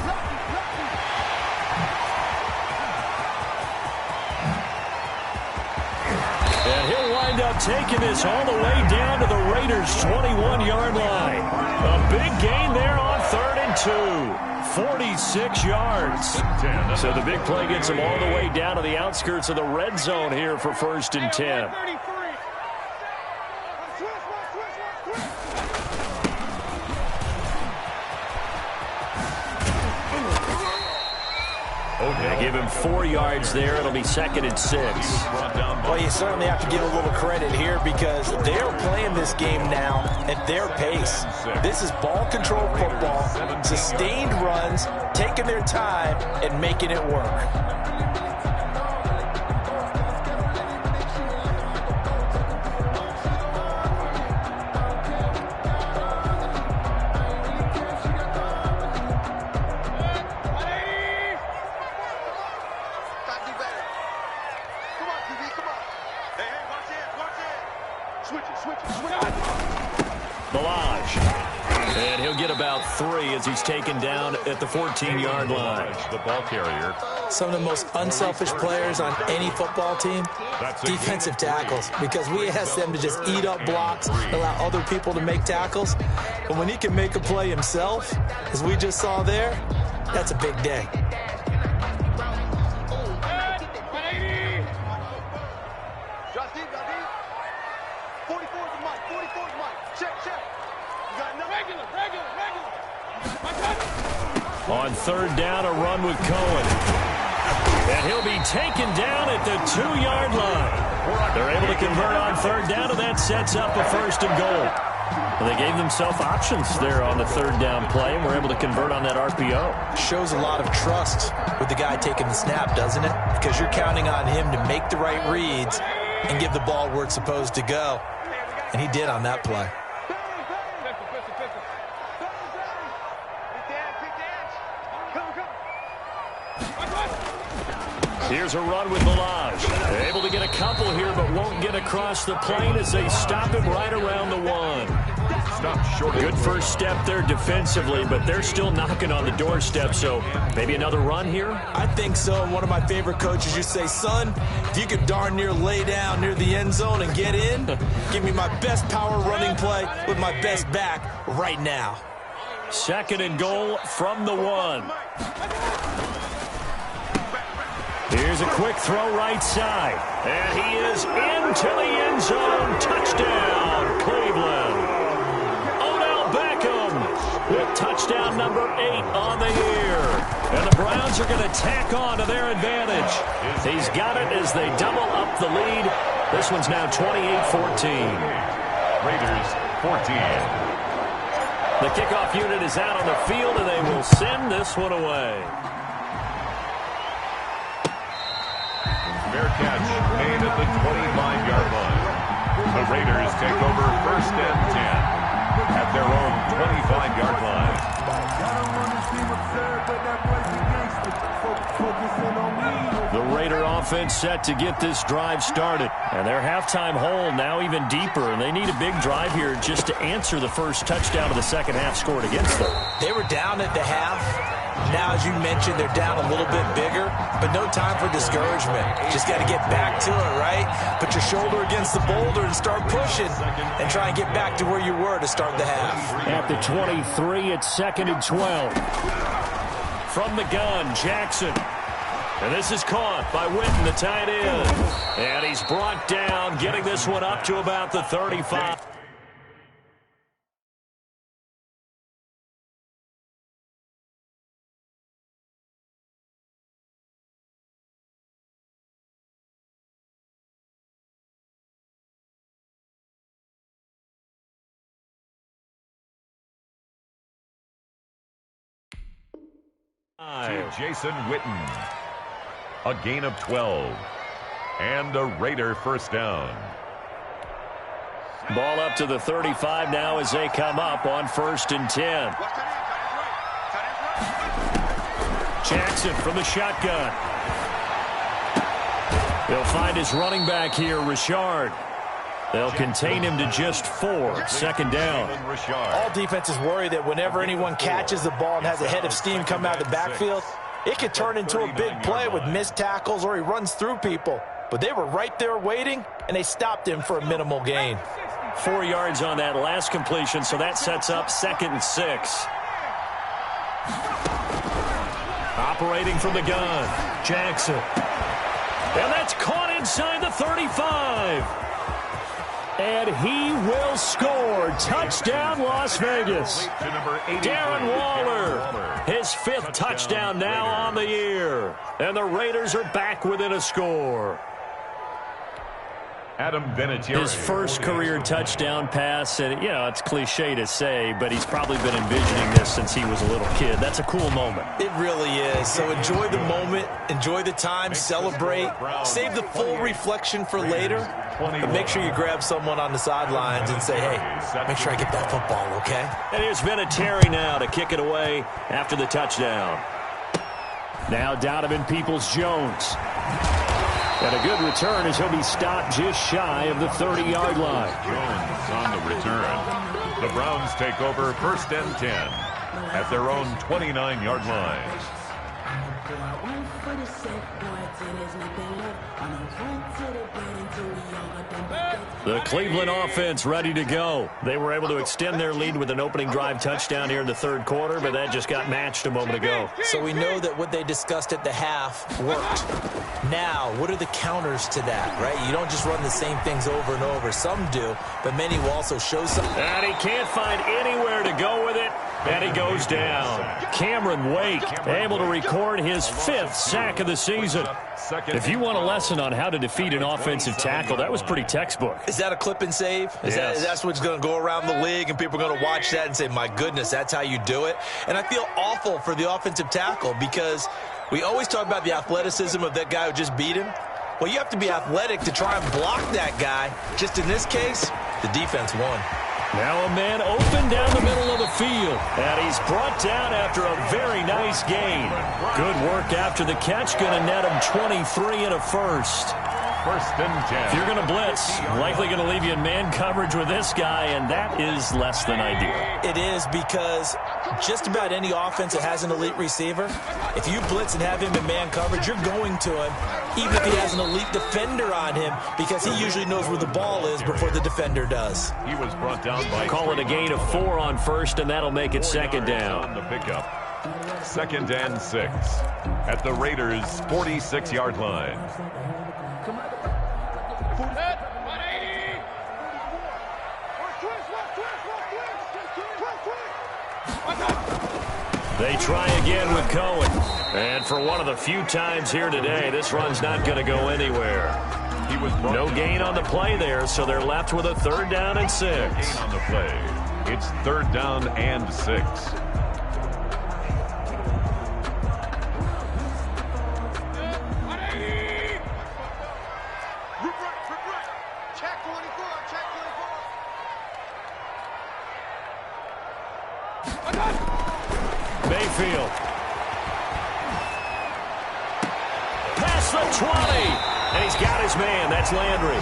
[SPEAKER 1] And he'll wind up taking this all the way down to the Raiders' 21-yard line. A big gain there on 3rd and 2. 46 yards. So the big play gets them all the way down to the outskirts of the red zone here for 1st and 10. They give him 4 yards there. It'll be 2nd and 6.
[SPEAKER 2] Well, you certainly have to give a little credit here because they're playing this game now at their pace. This is ball control football, sustained runs, taking their time and making it work.
[SPEAKER 1] And he'll get about 3 as he's taken down at the 14-yard line.
[SPEAKER 3] The ball carrier.
[SPEAKER 2] Some of the most unselfish players on any football team, defensive tackles, because we ask them to just eat up blocks, allow other people to make tackles. But when he can make a play himself, as we just saw there, that's a big day.
[SPEAKER 1] On 3rd down, a run with Cohen. And he'll be taken down at the 2-yard line. They're able to convert on 3rd down, and that sets up a 1st and goal. Well, they gave themselves options there on the 3rd down play, and were able to convert on that RPO.
[SPEAKER 2] Shows a lot of trust with the guy taking the snap, doesn't it? Because you're counting on him to make the right reads and give the ball where it's supposed to go. And he did on that play.
[SPEAKER 1] Here's a run with Milage. They're able to get a couple here, but won't get across the plane as they stop him right around the 1.
[SPEAKER 3] Stop short.
[SPEAKER 1] Good first step there defensively, but they're still knocking on the doorstep, so maybe another run here?
[SPEAKER 2] I think so. And one of my favorite coaches used to say, son, if you could darn near lay down near the end zone and get in, give me my best power running play with my best back right now.
[SPEAKER 1] 2nd and goal from the 1. Here's a quick throw right side. And he is into the end zone. Touchdown, Cleveland. Odell Beckham with touchdown number 8 on the year. And the Browns are going to tack on to their advantage. He's got it as they double up the lead. This one's now 28-14.
[SPEAKER 3] Raiders 14.
[SPEAKER 1] The kickoff unit is out on the field, and they will send this one away.
[SPEAKER 3] Fair catch made at the 25-yard line. The Raiders take over 1st and 10 at their own 25-yard line.
[SPEAKER 1] The Raider offense set to get this drive started. And their halftime hole now even deeper, and they need a big drive here just to answer the first touchdown of the second half scored against them.
[SPEAKER 2] They were down at the half. Now, as you mentioned, they're down a little bit bigger, but no time for discouragement. Just got to get back to it, right? Put your shoulder against the boulder and start pushing and try and get back to where you were to start the half.
[SPEAKER 1] At the 23, it's 2nd and 12. From the gun, Jackson. And this is caught by Witten, the tight end. And he's brought down, getting this one up to about the 35.
[SPEAKER 3] To Jason Witten. A gain of 12. And a Raider 1st down.
[SPEAKER 1] Ball up to the 35 now as they come up on 1st and 10. Jackson from the shotgun. They'll find his running back here, Richard. They'll contain him to just 4. 2nd down.
[SPEAKER 2] All defenses worry that whenever anyone catches the ball and has a head of steam come out of the backfield, it could turn into a big play with missed tackles or he runs through people. But they were right there waiting, and they stopped him for a minimal gain.
[SPEAKER 1] 4 yards on that last completion, so that sets up 2nd and 6. Operating from the gun, Jackson. And that's caught inside the 35. And he will score. Touchdown, Las Vegas. Darren Waller, his 5th touchdown now on the year. And the Raiders are back within a score.
[SPEAKER 3] Adam Vinatieri.
[SPEAKER 1] His first career touchdown pass, and you know, it's cliche to say, but he's probably been envisioning this since he was a little kid. That's a cool moment.
[SPEAKER 2] It really is. So enjoy the moment, enjoy the time, celebrate, save the full reflection for later, but make sure you grab someone on the sidelines and say, hey, make sure I get that football, okay?
[SPEAKER 1] And here's Vinatieri now to kick it away after the touchdown. Now Donovan Peoples-Jones. And a good return as he'll be stopped just shy of the 30-yard line.
[SPEAKER 3] Jones on the return. The Browns take over 1st and 10 at their own 29-yard line.
[SPEAKER 1] The Cleveland offense ready to go. They were able to extend their lead with an opening drive touchdown here in the 3rd quarter, but that just got matched a moment ago.
[SPEAKER 2] So we know that what they discussed at the half worked. Now, what are the counters to that, right? You don't just run the same things over and over. Some do, but many will also show something.
[SPEAKER 1] And he can't find anywhere to go with it, and he goes down. Cameron Wake able to record his 5th sack of the season. If you want a lesson on how to defeat an offensive tackle, that was pretty textbook.
[SPEAKER 2] Is that a clip and save? That's what's going to go around the league, and people are going to watch that and say, my goodness, that's how you do it? And I feel awful for the offensive tackle because we always talk about the athleticism of that guy who just beat him. Well, you have to be athletic to try and block that guy. Just in this case, the defense won.
[SPEAKER 1] Now a man open down the middle of the field. And he's brought down after a very nice gain. Good work after the catch. Going to net him 23 and a 1st.
[SPEAKER 3] 1st and 10.
[SPEAKER 1] If you're going to blitz, likely going to leave you in man coverage with this guy, and that is less than ideal.
[SPEAKER 2] It is because just about any offense that has an elite receiver, if you blitz and have him in man coverage, you're going to him, even if he has an elite defender on him, because he usually knows where the ball is before the defender does.
[SPEAKER 3] He was brought down by...
[SPEAKER 1] Call it a gain of 4 on 1st, and that'll make it 2nd down.
[SPEAKER 3] On the pickup. 2nd and 6 at the Raiders' 46-yard line.
[SPEAKER 1] They try again with Cohen. And for one of the few times here today, this run's not going to go anywhere. No gain on the play there, so they're left with a 3rd down and 6.
[SPEAKER 3] Gain on the play. It's 3rd down and 6.
[SPEAKER 1] Mayfield. Past the 20. And he's got his man. That's Landry.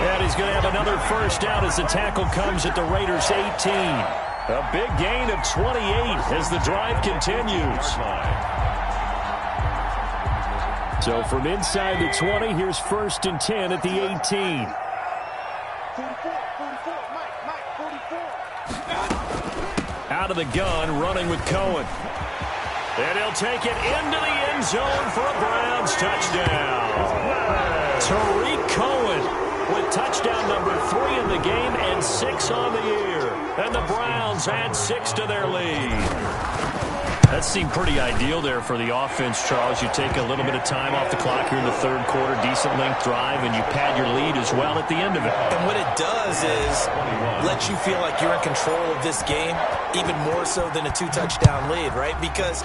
[SPEAKER 1] And he's going to have another 1st down as the tackle comes at the Raiders' 18. A big gain of 28 as the drive continues. So from inside the 20, here's 1st and 10 at the 18.
[SPEAKER 4] 44, Mike, 44.
[SPEAKER 1] Out of the gun, running with Cohen. And he'll take it into the end zone for a Browns touchdown. Tariq Cohen with touchdown number 3 in the game and 6 on the year. And the Browns add 6 to their lead. That seemed pretty ideal there for the offense, Charles. You take a little bit of time off the clock here in the 3rd quarter, decent length drive, and you pad your lead as well at the end of it.
[SPEAKER 2] And what it does is let you feel like you're in control of this game, even more so than a 2-touchdown lead, right? Because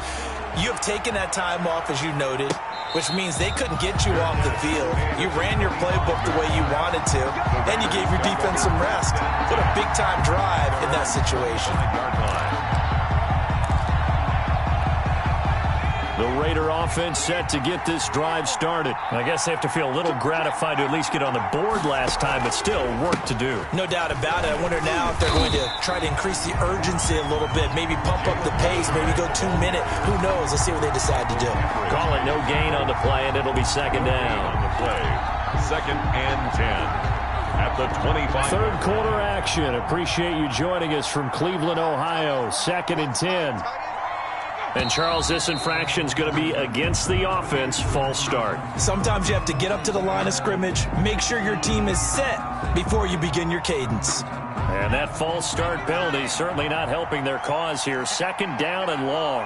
[SPEAKER 2] you have taken that time off, as you noted. which means they couldn't get you off the field. You ran your playbook the way you wanted to, and you gave your defense some rest. What a big-time drive in that situation.
[SPEAKER 1] The Raider offense set to get this drive started. I guess they have to feel a little gratified to at least get on the board last time, but still work to do.
[SPEAKER 2] No doubt about it. I wonder now if they're going to try to increase the urgency a little bit, maybe pump up the pace, maybe go 2 minute. Who knows? Let's see what they decide to do.
[SPEAKER 1] Call it no gain on the play, and it'll be second down.
[SPEAKER 3] On the play, 2nd and 10. At the 25.
[SPEAKER 1] Third quarter action. Appreciate you joining us from Cleveland, Ohio. 2nd and 10. And, Charles, this infraction's going to be against the offense. False start.
[SPEAKER 2] Sometimes you have to get up to the line of scrimmage, make sure your team is set before you begin your cadence.
[SPEAKER 1] And that false start penalty certainly not helping their cause here. 2nd down and long.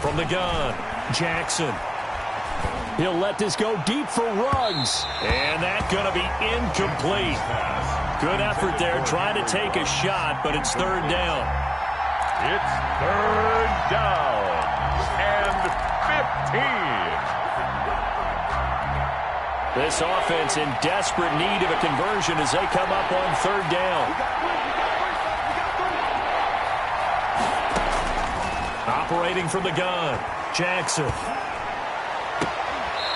[SPEAKER 1] From the gun, Jackson. He'll let this go deep for Ruggs. And that's going to be incomplete. Good effort there trying to take a shot, but it's 3rd down.
[SPEAKER 3] It's 3rd down and 15.
[SPEAKER 1] This offense in desperate need of a conversion as they come up on 3rd down. Operating from the gun, Jackson.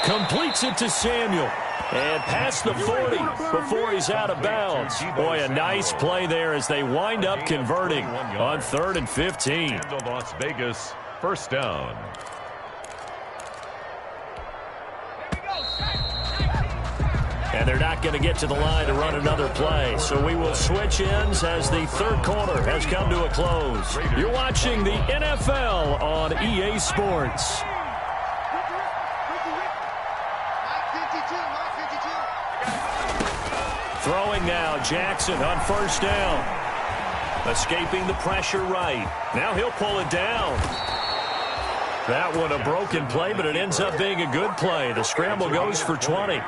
[SPEAKER 1] Completes it to Samuel. And past the 40 before he's out of bounds. Boy, a nice play there as they wind up converting on 3rd and 15.
[SPEAKER 3] And the Las Vegas 1st down.
[SPEAKER 1] And they're not going to get to the line to run another play. So we will switch ends as the 3rd quarter has come to a close. You're watching the NFL on EA Sports. Throwing now, Jackson on 1st down. Escaping the pressure right. Now he'll pull it down. That one a broken play, but it ends up being a good play. The scramble goes for 20.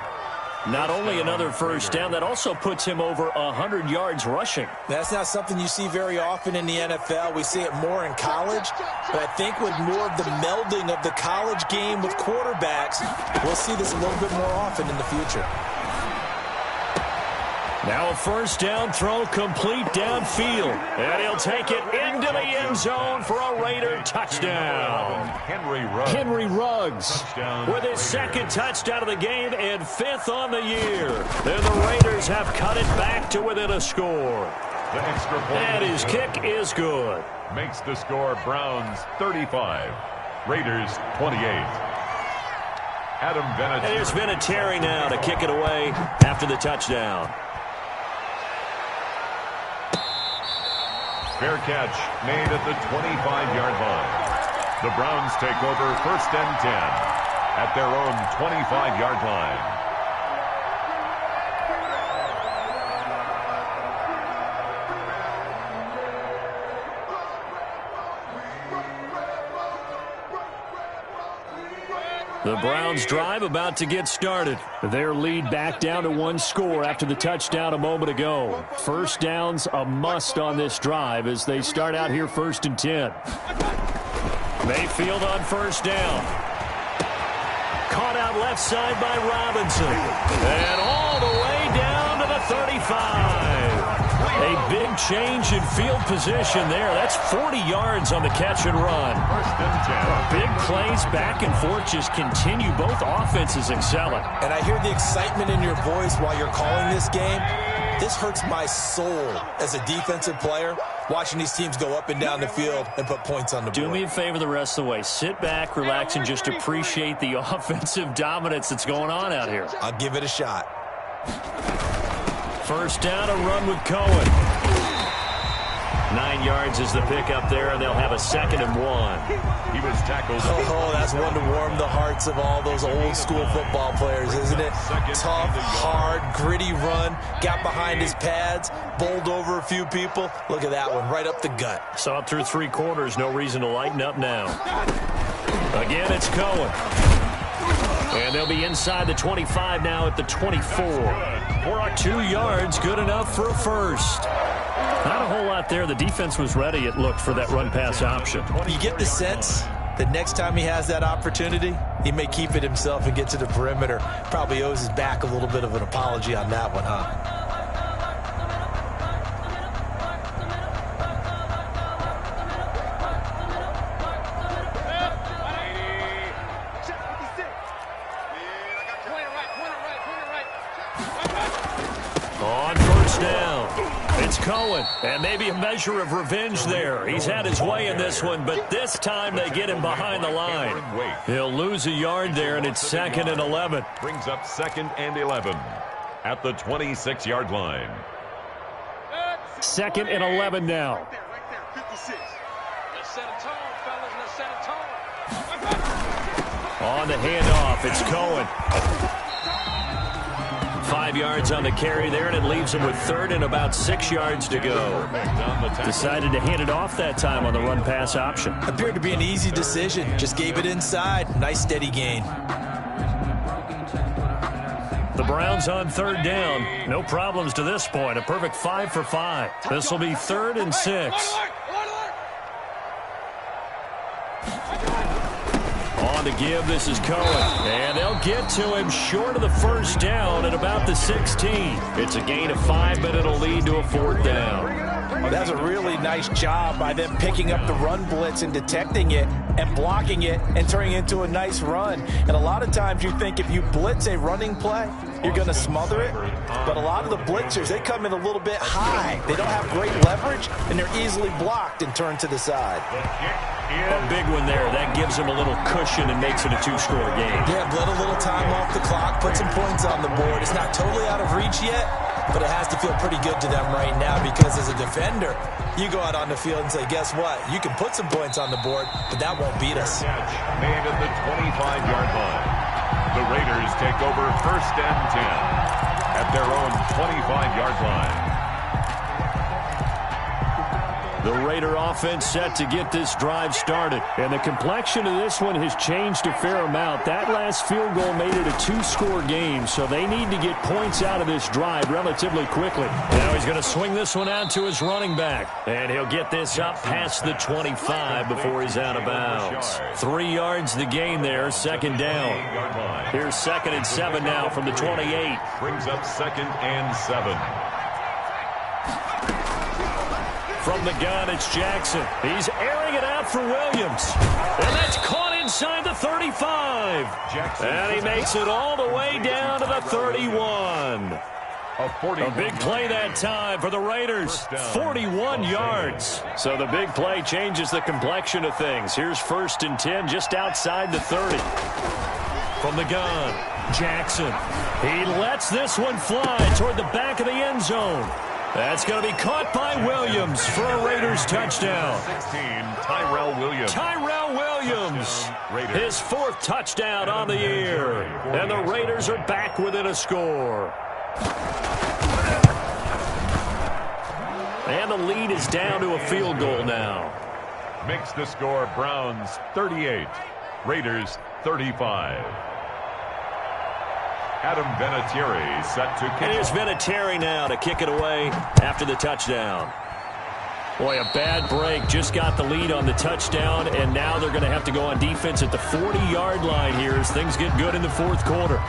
[SPEAKER 1] Not only another 1st down, that also puts him over 100 yards rushing.
[SPEAKER 2] That's not something you see very often in the NFL. We see it more in college, but I think with more of the melding of the college game with quarterbacks, we'll see this a little bit more often in the future.
[SPEAKER 1] Now a 1st down throw complete downfield. And he'll take it into the end zone for a Raider touchdown. Henry Ruggs with his 2nd touchdown of the game and 5th on the year. Then the Raiders have cut it back to within a score.
[SPEAKER 3] The extra point.
[SPEAKER 1] And his kick is good.
[SPEAKER 3] Makes the score Browns 35. Raiders 28. Adam Vinatieri.
[SPEAKER 1] And there's Vinatieri now to kick it away after the touchdown.
[SPEAKER 3] Fair catch made at the 25-yard line. The Browns take over 1st and 10 at their own 25-yard line.
[SPEAKER 1] The Browns drive about to get started. Their lead back down to 1 score after the touchdown a moment ago. 1st downs a must on this drive as they start out here 1st and 10. Mayfield on 1st down. Caught out left side by Robinson. And all the way down to the 35. A big change in field position there. That's 40 yards on the catch and run.
[SPEAKER 3] 1st and 10.
[SPEAKER 1] Big plays back and forth just continue. Both offenses excelling.
[SPEAKER 2] And I hear the excitement in your voice while you're calling this game. This hurts my soul as a defensive player, watching these teams go up and down the field and put points on the board.
[SPEAKER 1] Do me a favor the rest of the way. Sit back, relax, and just appreciate the offensive dominance that's going on out here.
[SPEAKER 2] I'll give it a shot.
[SPEAKER 1] 1st down, a run with Cohen. 9 yards is the pickup there, and they'll have a 2nd and 1.
[SPEAKER 3] He was tackled.
[SPEAKER 2] Oh, that's one to warm the hearts of all those old school football players, isn't it? Tough, hard, gritty run. Got behind his pads, bowled over a few people. Look at that one, right up the gut.
[SPEAKER 1] Saw it through 3 quarters. No reason to lighten up now. Again, it's Cohen. And they'll be inside the 25 now at the 24. 2 yards, good enough for a first. Not a whole lot there. The defense was ready, it looked, for that run-pass option.
[SPEAKER 2] You get the sense that next time he has that opportunity, he may keep it himself and get to the perimeter. Probably owes his back a little bit of an apology on that one, huh?
[SPEAKER 1] On first down, it's Cohen, and maybe a measure of revenge there. He's had his way in this one, but this time they get him behind the line. He'll lose a yard there, and it's 2nd and 11.
[SPEAKER 3] Brings up 2nd and 11 at the 26-yard line.
[SPEAKER 1] 2nd and 11 now.
[SPEAKER 4] Right there, 56. Let's set a tone, fellas. Let's set a tone.
[SPEAKER 1] On the handoff, it's Cohen. 5 yards on the carry there, and it leaves him with 3rd and about 6 yards to go. Decided to hand it off that time on the run-pass option.
[SPEAKER 2] Appeared to be an easy decision. Just gave it inside. Nice steady gain.
[SPEAKER 1] The Browns on 3rd down. No problems to this point. A perfect 5 for 5. This will be 3rd and 6. On to give, this is Cohen. And they'll get to him short of the first down at about the 16. It's a gain of 5, but it'll lead to a 4th down.
[SPEAKER 2] Oh, that's a really nice job by them picking up the run blitz and detecting it and blocking it and turning it into a nice run. And a lot of times you think if you blitz a running play, you're going to smother it. But a lot of the blitzers, they come in a little bit high. They don't have great leverage, and they're easily blocked and turned to the side.
[SPEAKER 1] A big one there. That gives him a little cushion and makes it a 2-score game.
[SPEAKER 2] Yeah, bled a little time off the clock, put some points on the board. It's not totally out of reach yet, but it has to feel pretty good to them right now because as a defender, you go out on the field and say, guess what? You can put some points on the board, but that won't beat us.
[SPEAKER 3] Catch made at the 25-yard line. The Raiders take over 1st and 10 at their own 25-yard line.
[SPEAKER 1] The Raider offense set to get this drive started. And the complexion of this one has changed a fair amount. That last field goal made it a 2-score game, so they need to get points out of this drive relatively quickly. Now he's going to swing this one out to his running back. And he'll get this up past the 25 before he's out of bounds. 3 yards the gain there, 2nd down. Here's 2nd and 7 now from the 28.
[SPEAKER 3] Brings up 2nd and 7.
[SPEAKER 1] From the gun, it's Jackson. He's airing it out for Williams. And that's caught inside the 35. And he makes it all the way down to the 31. A big play that time for the Raiders. 41 yards. So the big play changes the complexion of things. Here's 1st and 10 just outside the 30. From the gun, Jackson. He lets this one fly toward the back of the end zone. That's going to be caught by Williams for a Raiders touchdown.
[SPEAKER 3] 16, Tyrell Williams.
[SPEAKER 1] Tyrell Williams, his 4th touchdown on the year. And the Raiders are back within a score. And the lead is down to a field goal now.
[SPEAKER 3] Makes the score Browns 38, Raiders 35. Adam Vinatieri set to kick.
[SPEAKER 1] And here's Vinatieri now to kick it away after the touchdown. Boy, a bad break. Just got the lead on the touchdown, and now they're going to have to go on defense at the 40-yard line here as things get good in the 4th quarter.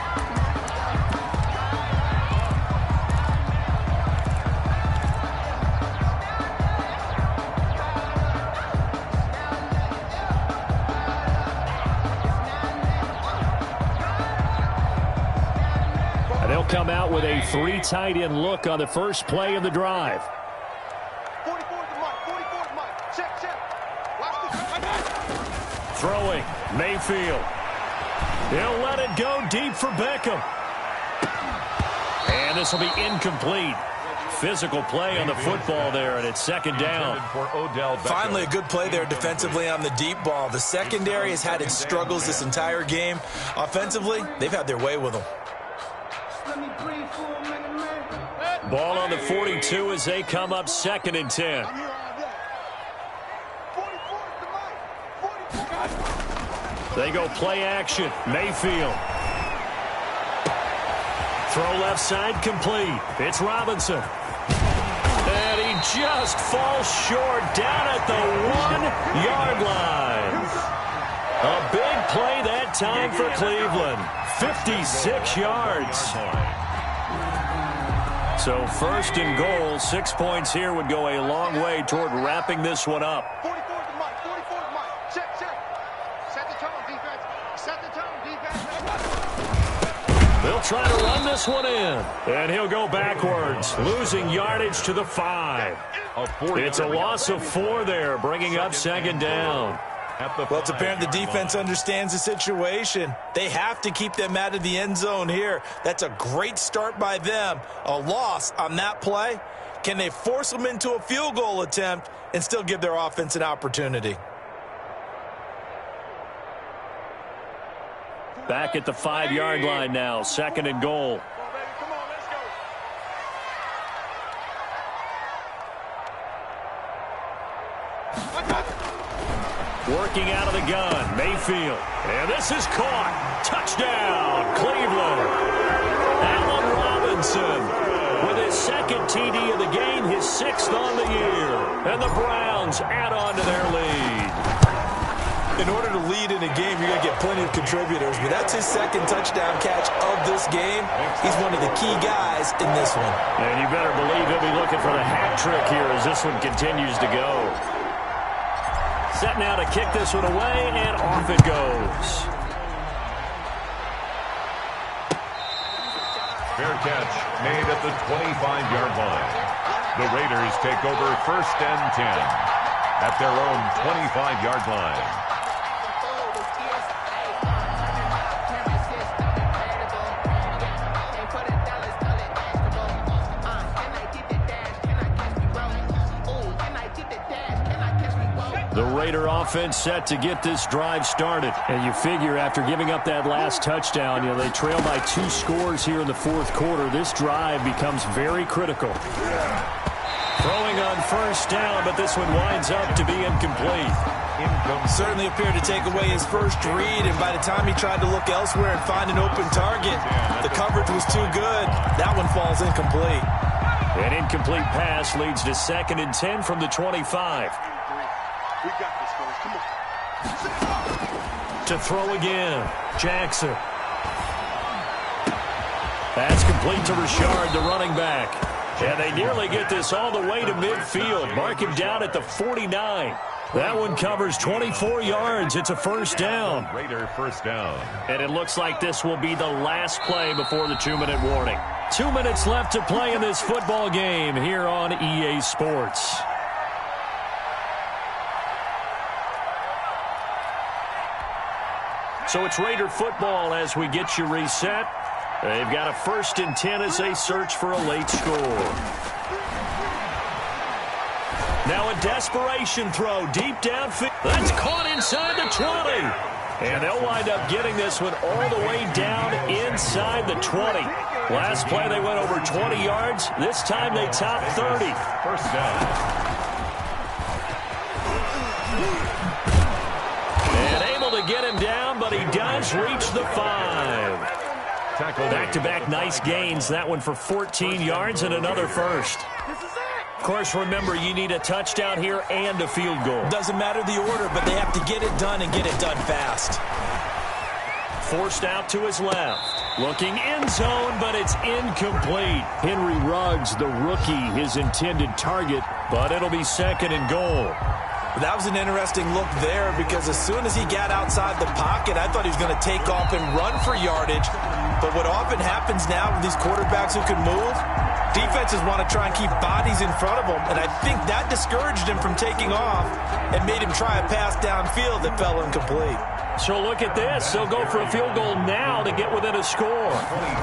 [SPEAKER 1] Come out with a 3 tight end look on the first play of the drive.
[SPEAKER 4] 44 to Mike. 44 to Mike. Check. Watch this.
[SPEAKER 1] Throwing, Mayfield. He'll let it go deep for Beckham. And this will be incomplete. Physical play on the football there, and it's 2nd down.
[SPEAKER 2] Finally, a good play there defensively on the deep ball. The secondary has had its struggles this entire game. Offensively, they've had their way with them.
[SPEAKER 1] Ball on the 42 as they come up 2nd and 10. They go play action. Mayfield. Throw left side complete. It's Robinson. And he just falls short down at the 1-yard line. A big play that time for Cleveland. 56 yards. So first and goal, 6 points here would go a long way toward wrapping this one up.
[SPEAKER 4] 44 to Mike. 44 to Mike. Check. Set the tone, defense. Set the tone, defense.
[SPEAKER 1] They'll try to run this one in. And he'll go backwards, losing yardage to the 5. It's a loss of 4 there, bringing up second down.
[SPEAKER 2] Well, it's apparent the defense understands the situation. They have to keep them out of the end zone here. That's a great start by them. A loss on that play. Can they force them into a field goal attempt and still give their offense an opportunity?
[SPEAKER 1] Back at the 5-yard line now, second and goal.
[SPEAKER 4] Come on, let's go.
[SPEAKER 1] Working out of the gun, Mayfield. And this is caught. Touchdown, Cleveland. Allen Robinson with his second TD of the game, his 6th on the year. And the Browns add on to their lead.
[SPEAKER 2] In order to lead in a game, you're going to get plenty of contributors, but that's his second touchdown catch of this game. He's one of the key guys in this one.
[SPEAKER 1] And you better believe he'll be looking for the hat trick here as this one continues to go. Set now to kick this one away, and off it goes.
[SPEAKER 3] Fair catch made at the 25-yard line. The Raiders take over first and 10 at their own 25-yard line.
[SPEAKER 1] The Raider offense set to get this drive started. And you figure after giving up that last touchdown, they trail by 2 scores here in the 4th quarter. This drive becomes very critical. Throwing on first down, but this one winds up to be incomplete.
[SPEAKER 2] Certainly appeared to take away his first read, and by the time he tried to look elsewhere and find an open target, the coverage was too good. That one falls incomplete.
[SPEAKER 1] An incomplete pass leads to second and 10 from the 25.
[SPEAKER 4] We got this, fellas. Come on.
[SPEAKER 1] To throw again, Jackson. That's complete to Richard, the running back. And they nearly get this all the way to midfield. Mark him down at the 49. That one covers 24 yards. It's a first down.
[SPEAKER 3] Raider first down.
[SPEAKER 1] And it looks like this will be the last play before the 2-minute warning. 2 minutes left to play in this football game here on EA Sports. So it's Raider football as we get you reset. They've got a first and 10 as they search for a late score. Now a desperation throw deep downfield. That's caught inside the 20. And they'll wind up getting this one all the way down inside the 20. Last play they went over 20 yards. This time they top 30.
[SPEAKER 3] First down.
[SPEAKER 1] To get him down, but he does reach the 5. Back-to-back nice gains. That one for 14 yards and another first. Of course, remember, you need a touchdown here and a field goal.
[SPEAKER 2] Doesn't matter the order, but they have to get it done and get it done fast.
[SPEAKER 1] Forced out to his left. Looking end zone, but it's incomplete. Henry Ruggs, the rookie, his intended target, but it'll be second and goal.
[SPEAKER 2] That was an interesting look there because as soon as he got outside the pocket, I thought he was going to take off and run for yardage. But what often happens now with these quarterbacks who can move, defenses want to try and keep bodies in front of them, and I think that discouraged him from taking off and made him try a pass downfield that fell incomplete.
[SPEAKER 1] So look at this. They'll go for a field goal now to get within a score.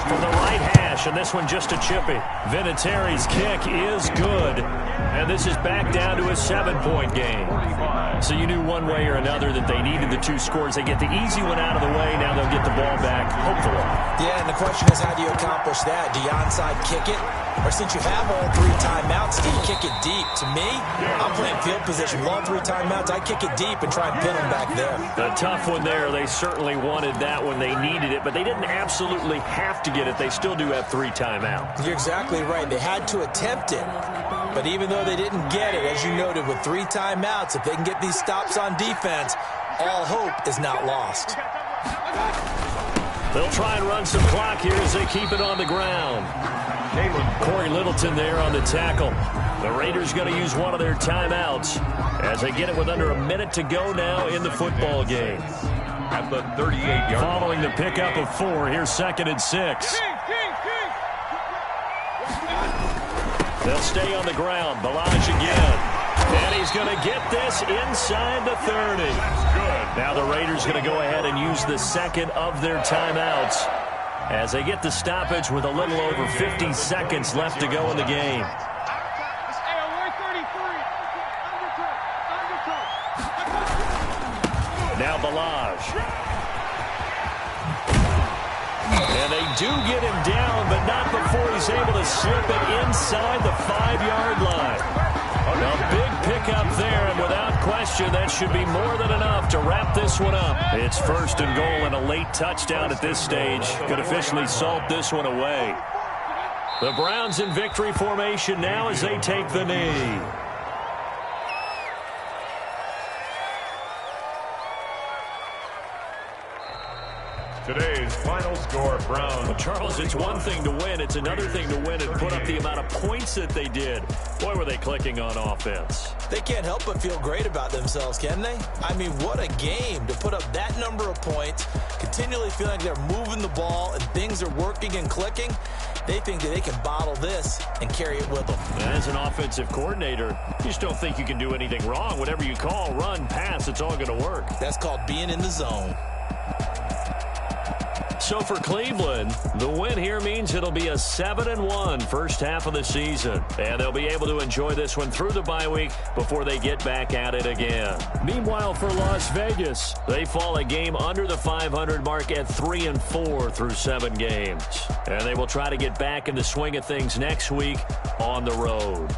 [SPEAKER 1] From the right hash, and this one just a chippy. Vinatieri's kick is good. And this is back down to a 7-point game. So you knew one way or another that they needed the 2 scores. They get the easy one out of the way. Now they'll get the ball back, hopefully.
[SPEAKER 2] Yeah, and the question is, how do you accomplish that? Do you onside kick it? Or since you have all 3 timeouts, do you kick it deep? To me, I'm playing field position. With all 3 timeouts, I kick it deep and try and pin them back there.
[SPEAKER 1] A tough one there. They certainly wanted that when they needed it, but they didn't absolutely have to get it. They still do have 3 timeouts.
[SPEAKER 2] You're exactly right. They had to attempt it. But even though they didn't get it, as you noted, with 3 timeouts, if they can get these stops on defense, all hope is not lost.
[SPEAKER 1] They'll try and run some clock here as they keep it on the ground. Corey Littleton there on the tackle. The Raiders going to use one of their timeouts as they get it with under a minute to go now in the football game.
[SPEAKER 3] At the 38-yard
[SPEAKER 1] Following the pickup of 4, here's 2nd and 6. They'll stay on the ground. Balaj again. And he's going to get this inside the 30. Now the Raiders going to go ahead and use the second of their timeouts as they get the stoppage with a little over 50 seconds left to go in the game. Now Balaj. And they do get him down, but not before he's able to slip it inside the 5-yard line. A big pickup there, and without question, that should be more than enough to wrap this one up. It's 1st and goal and a late touchdown at this stage. Could officially salt this one away. The Browns in victory formation now as they take the knee.
[SPEAKER 3] Today's final score, Browns.
[SPEAKER 1] Well, Charles, it's one thing to win. It's another thing to win and put up the amount of points that they did. Boy, were they clicking on offense.
[SPEAKER 2] They can't help but feel great about themselves, can they? I mean, what a game to put up that number of points, continually feeling like they're moving the ball and things are working and clicking. They think that they can bottle this and carry it with them.
[SPEAKER 1] As an offensive coordinator, you just don't think you can do anything wrong. Whatever you call, run, pass, it's all going to work.
[SPEAKER 2] That's called being in the zone.
[SPEAKER 1] So for Cleveland, the win here means it'll be a 7-1 first half of the season. And they'll be able to enjoy this one through the bye week before they get back at it again. Meanwhile, for Las Vegas, they fall a game under the 500 mark at 3-4 through 7 games. And they will try to get back in the swing of things next week on the road.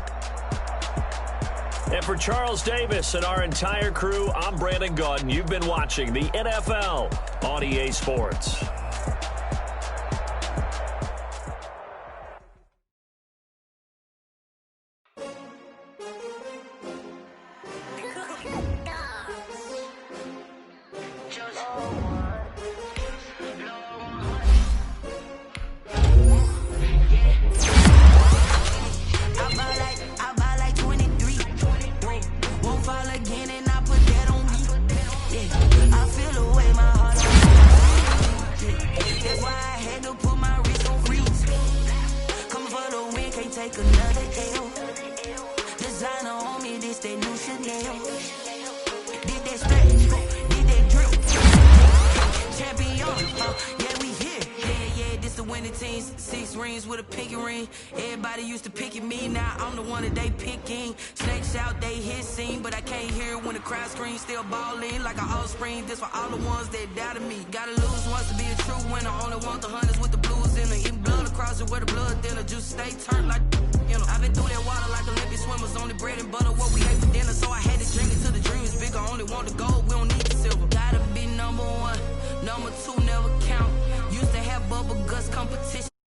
[SPEAKER 1] And for Charles Davis and our entire crew, I'm Brandon Gaudin. You've been watching the NFL on EA Sports.
[SPEAKER 5] Number 2 never count. Used to have bubble guts competition.